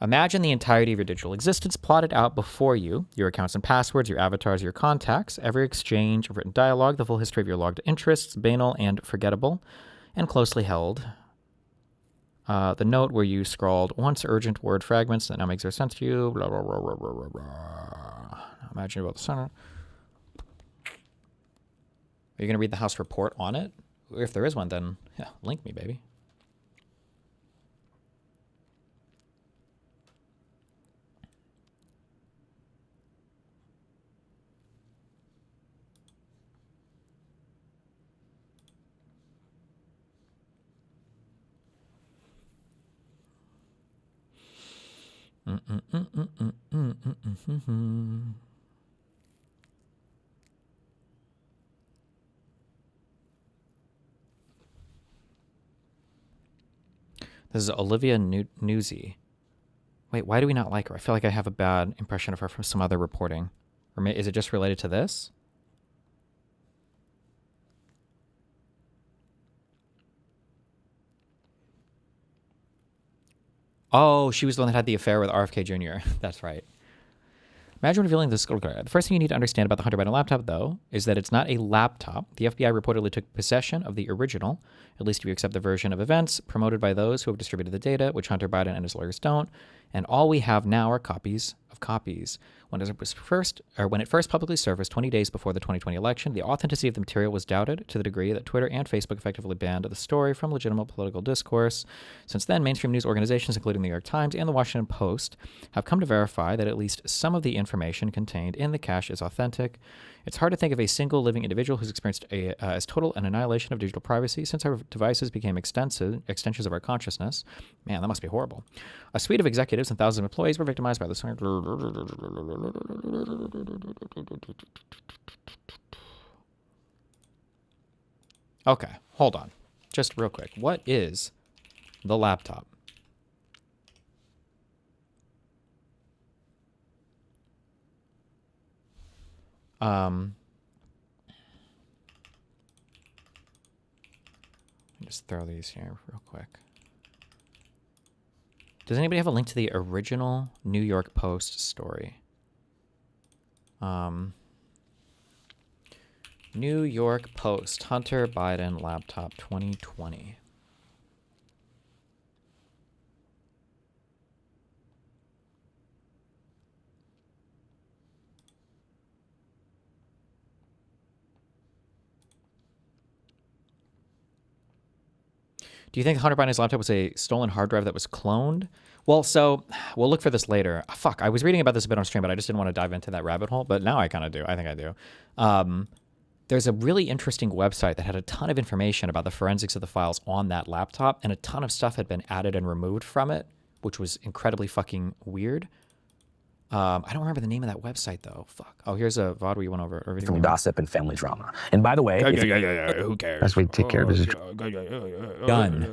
Imagine the entirety of your digital existence plotted out before you, your accounts and passwords, your avatars, your contacts, every exchange of written dialogue, the full history of your logged interests, banal and forgettable, and closely held. The note where you scrawled once urgent word fragments that now makes no sense to you. Blah, blah, blah, blah, blah, blah, blah. Imagine about the center. Are you going to read the House report on it? If there is one, then yeah, link me, baby. This is Olivia Newsy. Wait, why do we not like her? I feel like I have a bad impression of her from some other reporting. Or is it just related to this? Oh, she was the one that had the affair with RFK Jr. That's right. Imagine revealing this. The first thing you need to understand about the Hunter Biden laptop, though, is that it's not a laptop. The FBI reportedly took possession of the original, at least if you accept the version of events promoted by those who have distributed the data, which Hunter Biden and his lawyers don't. And all we have now are copies of copies. When it first publicly surfaced 20 days before the 2020 election, the authenticity of the material was doubted to the degree that Twitter and Facebook effectively banned the story from legitimate political discourse. Since then, mainstream news organizations, including the New York Times and the Washington Post, have come to verify that at least some of the information contained in the cache is authentic. It's hard to think of a single living individual who's experienced as total an annihilation of digital privacy since our devices became extensions of our consciousness. Man, that must be horrible. A suite of executives and thousands of employees were victimized by this. Okay, hold on. Just real quick. What is the laptop? Just throw these here real quick. Does anybody have a link to the original New York Post story? New York Post, Hunter Biden laptop 2020. Do you think Hunter Biden's laptop was a stolen hard drive that was cloned? Well, so we'll look for this later. Fuck, I was reading about this a bit on stream, but I just didn't want to dive into that rabbit hole. But now I kind of do. I think I do. There's a really interesting website that had a ton of information about the forensics of the files on that laptop, and a ton of stuff had been added and removed from it, which was incredibly fucking weird. I don't remember the name of that website, though. Fuck. Oh, here's a VOD where you went over everything. From gossip and family drama. And by the way, Who cares? best way to take care of business. Done.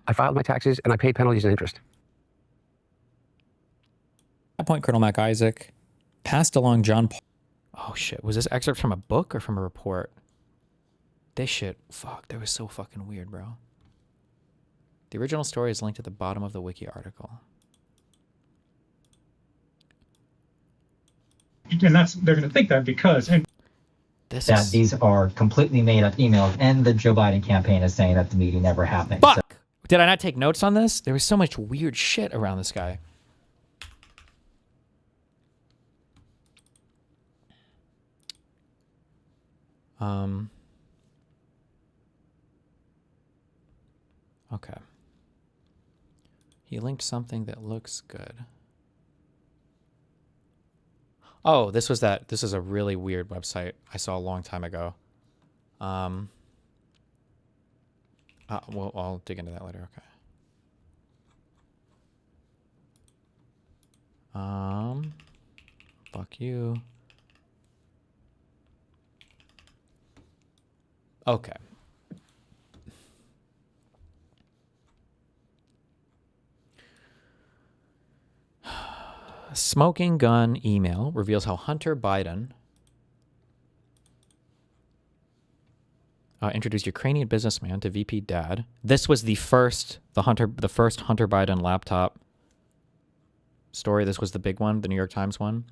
I filed my taxes and I paid penalties and interest. At that point, Colonel Mac Isaac passed along John Paul. Oh, shit. Was this excerpt from a book or from a report? This shit, fuck, that was so fucking weird, bro. The original story is linked at the bottom of the wiki article. And they're going to think that because these are completely made up emails, and the Joe Biden campaign is saying that the meeting never happened. Fuck! So. Did I not take notes on this? There was so much weird shit around this guy. Okay. He linked something that looks good. Oh, this is a really weird website I saw a long time ago. Well, I'll dig into that later. Okay. Fuck you. Okay. Smoking gun email reveals how Hunter Biden introduced Ukrainian businessman to VP dad. This was the first Hunter Biden laptop story. This was the big one, the New York Times one.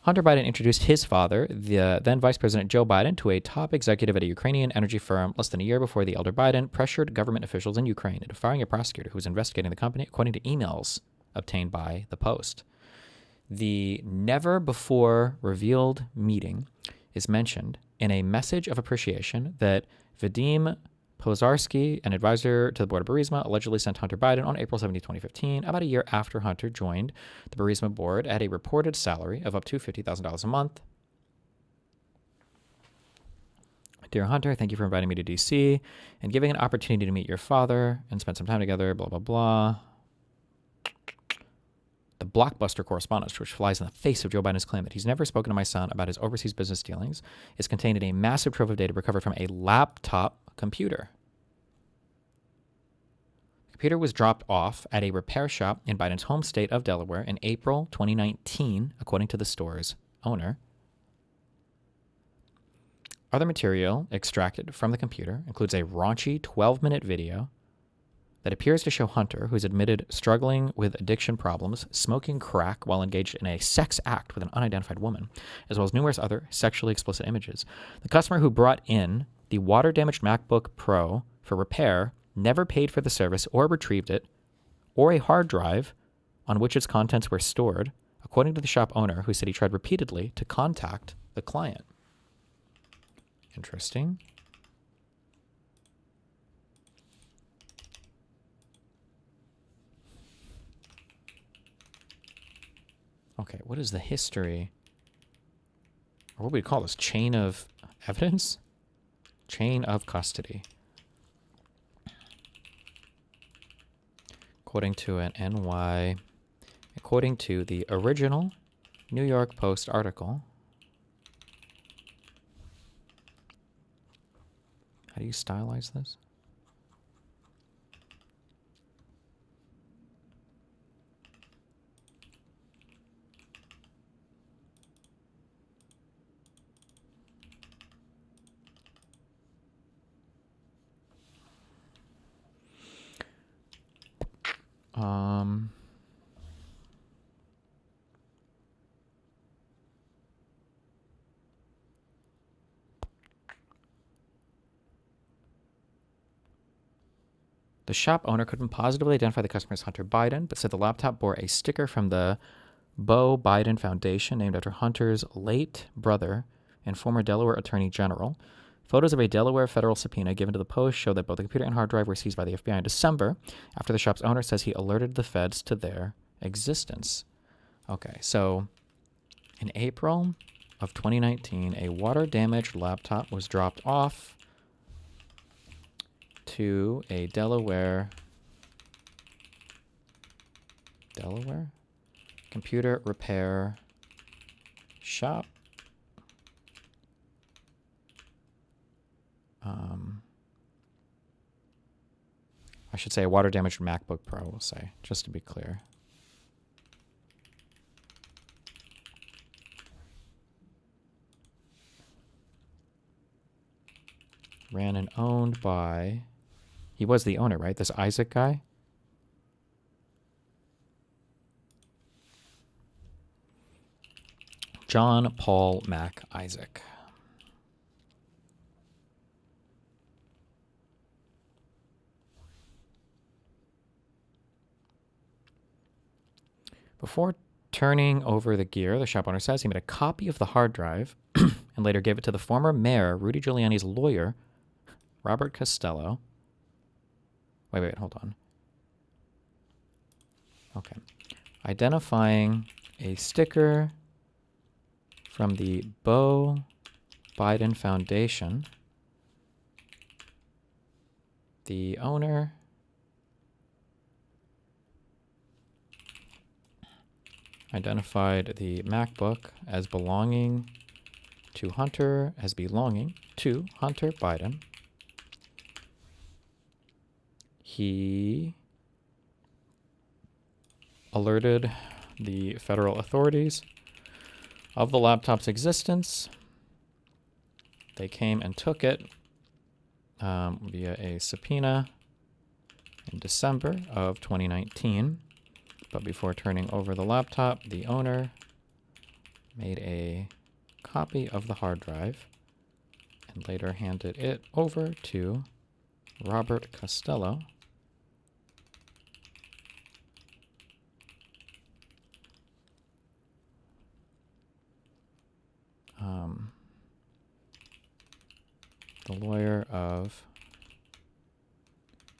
Hunter Biden introduced his father, the then Vice President Joe Biden, to a top executive at a Ukrainian energy firm less than a year before the elder Biden pressured government officials in Ukraine into firing a prosecutor who was investigating the company, according to emails obtained by the Post. The never-before-revealed meeting is mentioned in a message of appreciation that Vadim Pozharsky, an advisor to the board of Burisma, allegedly sent Hunter Biden on April 17, 2015, about a year after Hunter joined the Burisma board at a reported salary of up to $50,000 a month. Dear Hunter, thank you for inviting me to D.C. and giving an opportunity to meet your father and spend some time together, blah, blah, blah. The blockbuster correspondence, which flies in the face of Joe Biden's claim that he's never spoken to my son about his overseas business dealings, is contained in a massive trove of data recovered from a laptop computer. The computer was dropped off at a repair shop in Biden's home state of Delaware in April 2019, according to the store's owner. Other material extracted from the computer includes a raunchy 12-minute video that appears to show Hunter, who's admitted struggling with addiction problems, smoking crack while engaged in a sex act with an unidentified woman, as well as numerous other sexually explicit images. The customer who brought in the water-damaged MacBook Pro for repair never paid for the service or retrieved it, or a hard drive on which its contents were stored, according to the shop owner, who said he tried repeatedly to contact the client. Interesting. Okay, what is the history? Or what would we call this? Chain of evidence? Chain of custody. According to an according to the original New York Post article. How do you stylize this? The shop owner couldn't positively identify the customer as Hunter Biden, but said the laptop bore a sticker from the Beau Biden Foundation named after Hunter's late brother and former Delaware Attorney General. Photos of a Delaware federal subpoena given to the Post show that both the computer and hard drive were seized by the FBI in December after the shop's owner says he alerted the feds to their existence. Okay, so in April of 2019, a water-damaged laptop was dropped off to a Delaware computer repair shop. I should say a water-damaged MacBook Pro, we'll say, just to be clear. Ran and owned by... He was the owner, right? This Isaac guy? John Paul Mac Isaac. Before turning over the gear, the shop owner says he made a copy of the hard drive and later gave it to the former mayor, Rudy Giuliani's lawyer, Robert Costello. Wait, hold on. Okay. Identifying a sticker from the Beau Biden Foundation. The owner identified the MacBook as belonging to Hunter Biden. He alerted the federal authorities of the laptop's existence. They came and took it via a subpoena in December of 2019. But before turning over the laptop, the owner made a copy of the hard drive and later handed it over to Robert Costello.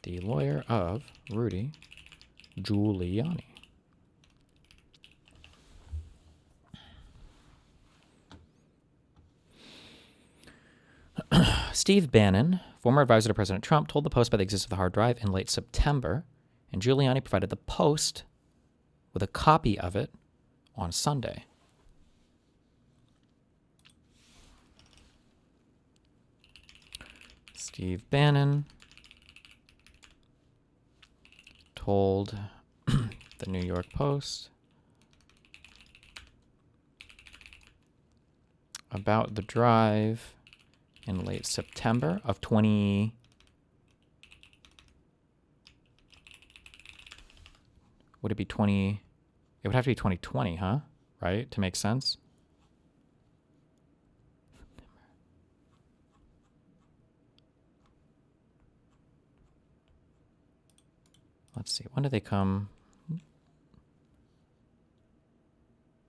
The lawyer of Rudy Giuliani. Steve Bannon, former advisor to President Trump, told the Post about the existence of the hard drive in late September, and Giuliani provided the Post with a copy of it on Sunday. Steve Bannon told the New York Post about the drive in late September of 20... Would it be 20... It would have to be 2020, huh? Right? To make sense? Let's see. When did they come?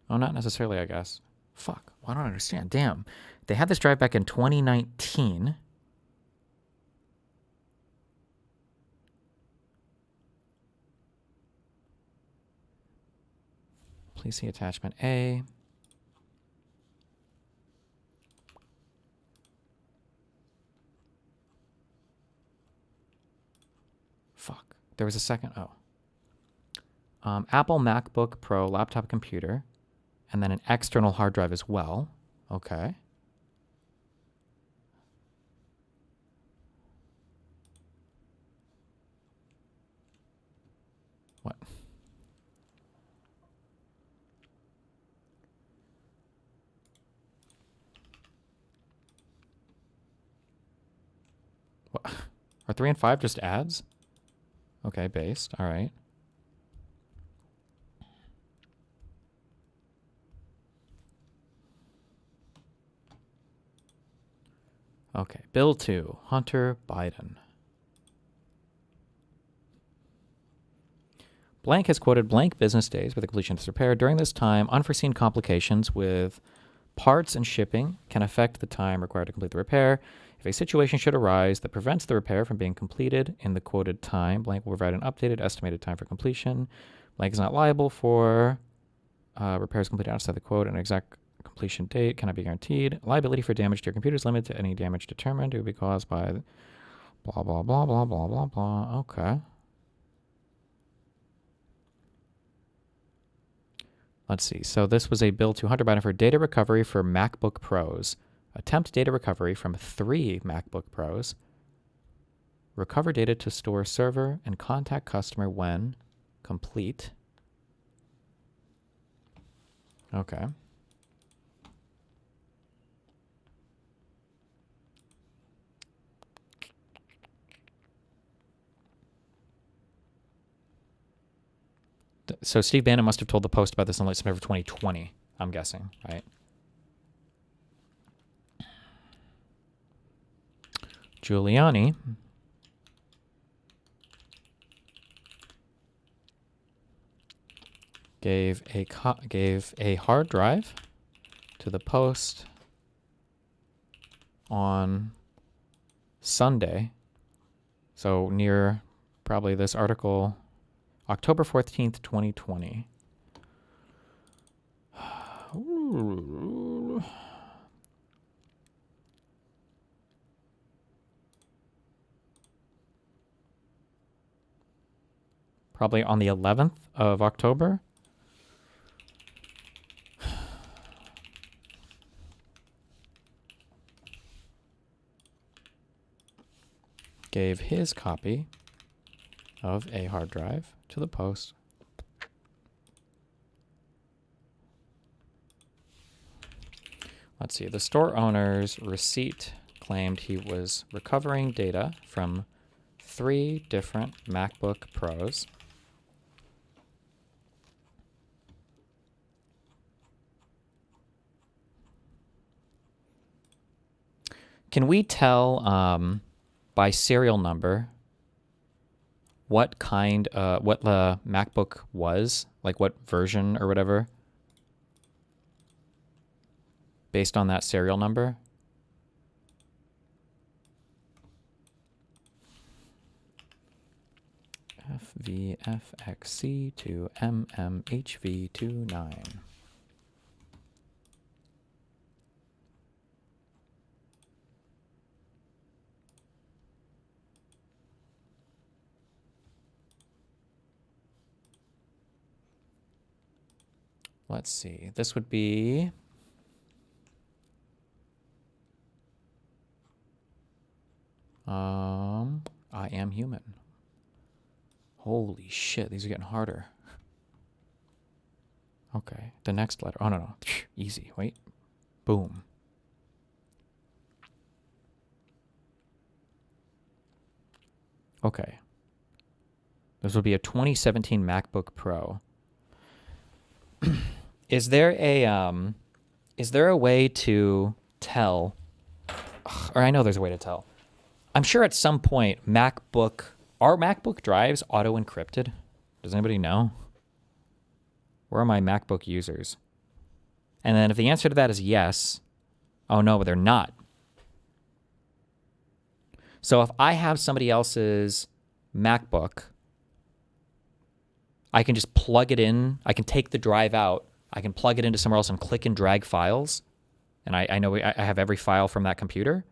Oh, not necessarily, I guess. Fuck. Well, I don't understand. Damn. They had this drive back in 2019. Please see attachment A. Fuck. There was a second. Oh. Apple MacBook Pro laptop computer. And then an external hard drive as well. Okay. What? What? Are 3 and 5 just ads? Okay, based. All right. Okay, Bill 2, Hunter Biden. Blank has quoted blank business days with the completion of this repair. During this time, unforeseen complications with parts and shipping can affect the time required to complete the repair. If a situation should arise that prevents the repair from being completed in the quoted time, blank will provide an updated estimated time for completion. Blank is not liable for repairs completed outside the quote. An exact completion date cannot be guaranteed. Liability for damage to your computer is limited to any damage determined. It will be caused by blah, blah, blah, blah, blah, blah, blah. Okay. Let's see. So this was a bill to Hunter Biden for data recovery for MacBook Pros. Attempt data recovery from 3 MacBook Pros. Recover data to store server and contact customer when complete. Okay. So Steve Bannon must have told the Post about this in late September 2020, I'm guessing, right? Giuliani gave a hard drive to the Post on Sunday, so near probably this article, October 14th, 2020. Ooh. Probably on the 11th of October. Gave his copy of a hard drive to the Post. Let's see. The store owner's receipt claimed he was recovering data from 3 different MacBook Pros. Can we tell by serial number what kind, what the MacBook was, like what version or whatever, based on that serial number? FVFXC to MMHV29. Let's see. This would be I am human. Holy shit, these are getting harder. Okay, the next letter. Oh, no. Easy. Wait. Boom. Okay. This will be a 2017 MacBook Pro. Is there a way to tell, or I know there's a way to tell. I'm sure at some point are MacBook drives auto-encrypted? Does anybody know? Where are my MacBook users? And then if the answer to that is yes, oh no, but they're not. So if I have somebody else's MacBook, I can just plug it in. I can take the drive out. I can plug it into somewhere else and click and drag files. And I know I have every file from that computer.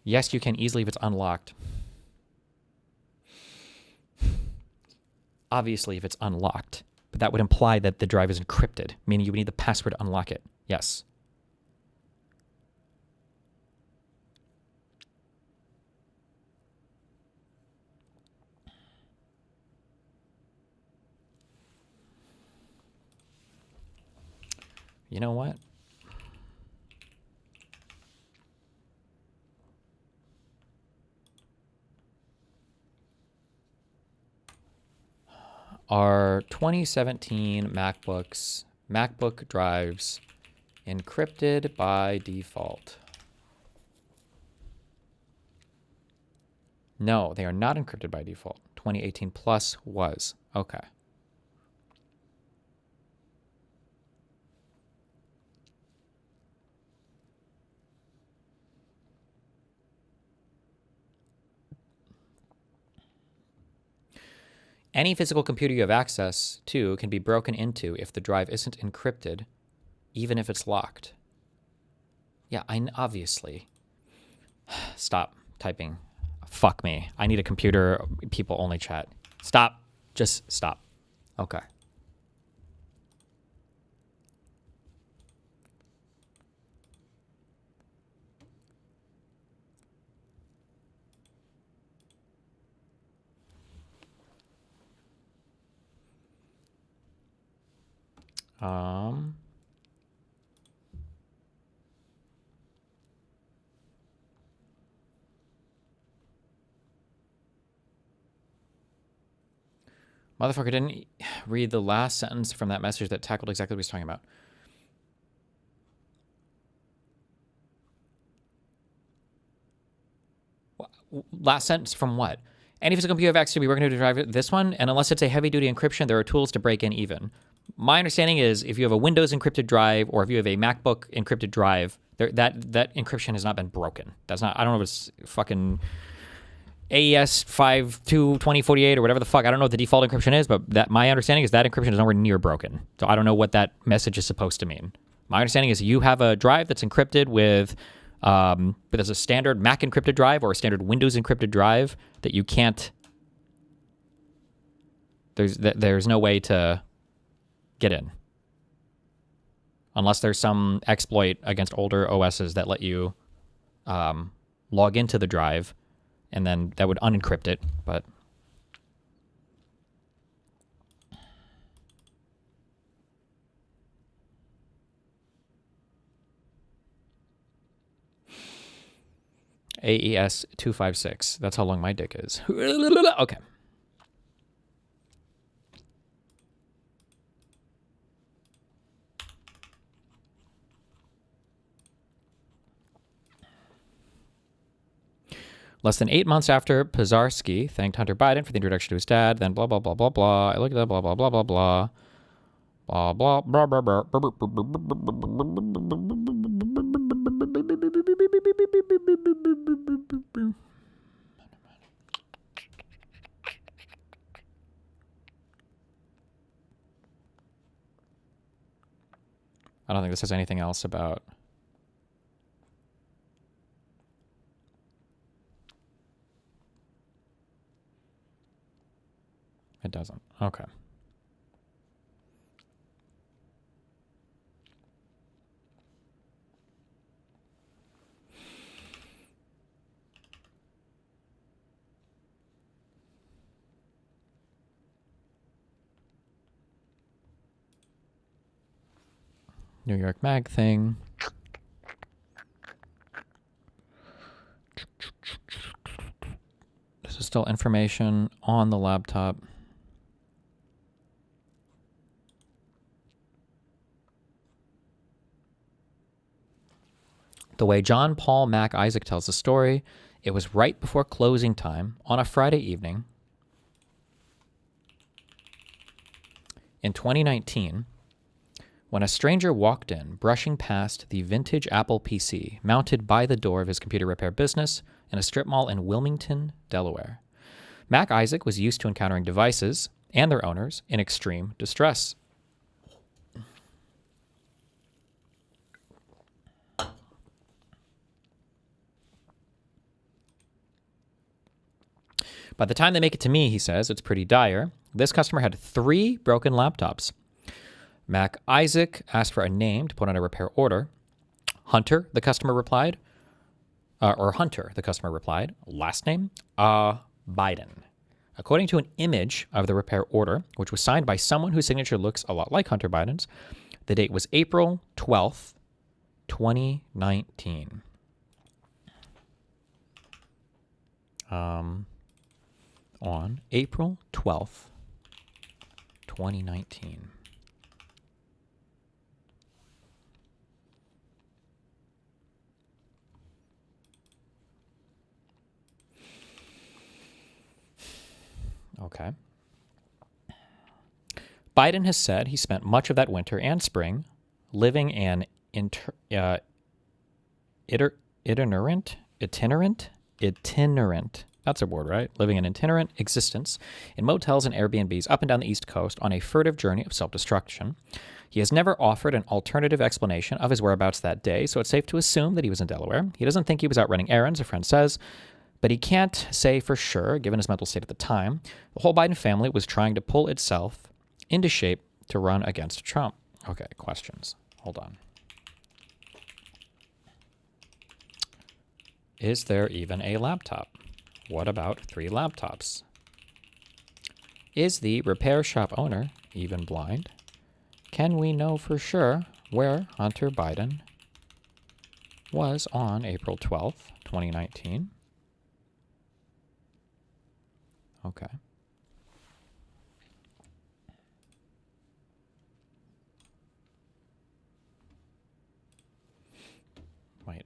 Yes, you can easily if it's unlocked. Obviously, if it's unlocked. But that would imply that the drive is encrypted, meaning you would need the password to unlock it. Yes. You know what? Are 2017 MacBook drives encrypted by default? No, they are not encrypted by default. 2018 Plus was. Okay. Any physical computer you have access to can be broken into if the drive isn't encrypted, even if it's locked. Yeah, obviously. Stop typing. Fuck me. I need a computer. People only chat. Stop. Just stop. Okay. Motherfucker didn't read the last sentence from that message that tackled exactly what he was talking about. Last sentence from what? Any physical computer have access to be working to drive this one, and unless it's a heavy-duty encryption, there are tools to break in even. My understanding is if you have a Windows encrypted drive or if you have a MacBook encrypted drive, that encryption has not been broken. That's not. I don't know if it's fucking AES 522048 or whatever the fuck. I don't know what the default encryption is, but that my understanding is that encryption is nowhere near broken. So I don't know what that message is supposed to mean. My understanding is you have a drive that's encrypted with, there's a standard Mac encrypted drive or a standard Windows encrypted drive that you can't. There's no way to get in unless there's some exploit against older OSs that let you log into the drive. And then that would unencrypt it, but AES 256. That's how long my dick is. Okay. Less than 8 months after Pizarski thanked Hunter Biden for the introduction to his dad, then blah, blah, blah, blah, blah. I look at that, blah, blah, blah, blah, blah. Blah, blah, blah, blah, blah, I don't think this has anything else about... It doesn't. Okay. New York Mag thing. This is still information on the laptop. The way John Paul Mac Isaac tells the story, it was right before closing time on a Friday evening in 2019 when a stranger walked in, brushing past the vintage Apple PC mounted by the door of his computer repair business in a strip mall in Wilmington, Delaware. Mac Isaac was used to encountering devices and their owners in extreme distress. By the time they make it to me, he says, it's pretty dire. This customer had 3 broken laptops. Mac Isaac asked for a name to put on a repair order. Hunter, the customer replied. Hunter, the customer replied. Last name? Biden. According to an image of the repair order, which was signed by someone whose signature looks a lot like Hunter Biden's, the date was April 12th, 2019. On April 12th, 2019. Okay. Biden has said he spent much of that winter and spring living an itinerant, that's a word, right? Living an itinerant existence in motels and Airbnbs up and down the East Coast on a furtive journey of self-destruction. He has never offered an alternative explanation of his whereabouts that day, so it's safe to assume that he was in Delaware. He doesn't think he was out running errands, a friend says, but he can't say for sure, given his mental state at the time. The whole Biden family was trying to pull itself into shape to run against Trump. Okay, questions. Hold on. Is there even a laptop? What about 3 laptops? Is the repair shop owner even blind? Can we know for sure where Hunter Biden was on April 12th, 2019? Okay. Wait.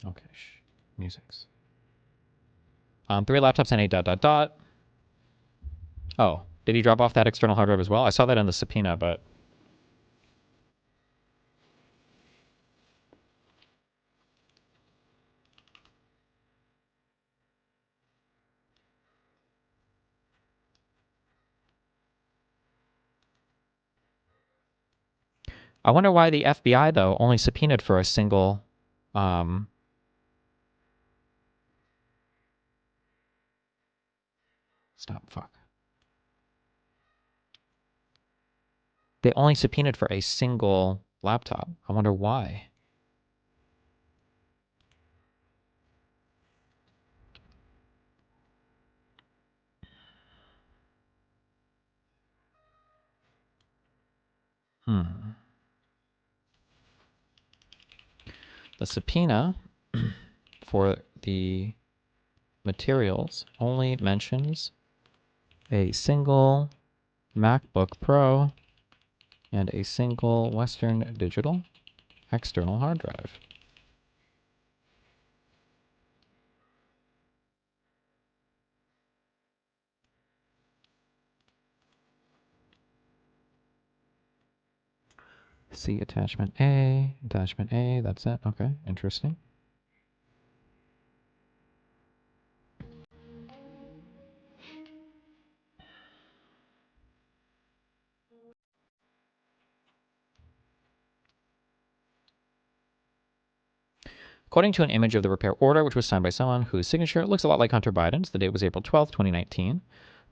Okay, musics. 3 laptops and a ... Oh, did he drop off that external hard drive as well? I saw that in the subpoena, but... I wonder why the FBI, though, only subpoenaed for a single... Stop, fuck. They only subpoenaed for a single laptop. I wonder why. The subpoena for the materials only mentions a single MacBook Pro and a single Western Digital external hard drive. See attachment A, that's it. Okay, interesting. According to an image of the repair order, which was signed by someone whose signature looks a lot like Hunter Biden's, the date was April 12th, 2019.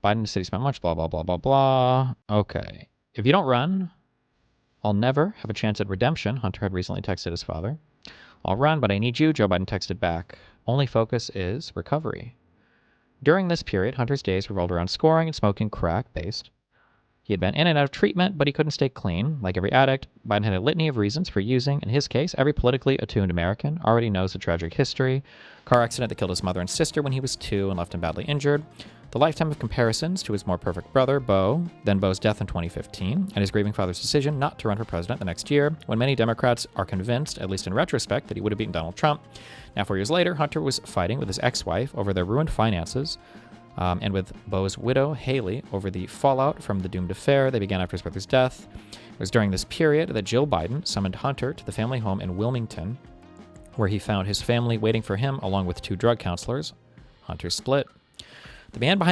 Biden said he spent much, blah, blah, blah, blah, blah. Okay. If you don't run, I'll never have a chance at redemption, Hunter had recently texted his father. I'll run, but I need you, Joe Biden texted back. Only focus is recovery. During this period, Hunter's days revolved around scoring and smoking crack-based. He had been in and out of treatment, but he couldn't stay clean. Like every addict, Biden had a litany of reasons for using. In his case, every politically attuned American already knows the tragic history. Car accident that killed his mother and sister when he was 2 and left him badly injured. The lifetime of comparisons to his more perfect brother, Beau, then Beau's death in 2015, and his grieving father's decision not to run for president the next year, when many Democrats are convinced, at least in retrospect, that he would have beaten Donald Trump. Now, 4 years later, Hunter was fighting with his ex-wife over their ruined finances, and with Beau's widow, Haley, over the fallout from the doomed affair they began after his brother's death. It was during this period that Jill Biden summoned Hunter to the family home in Wilmington, where he found his family waiting for him along with 2 drug counselors. Hunter split. The man behind the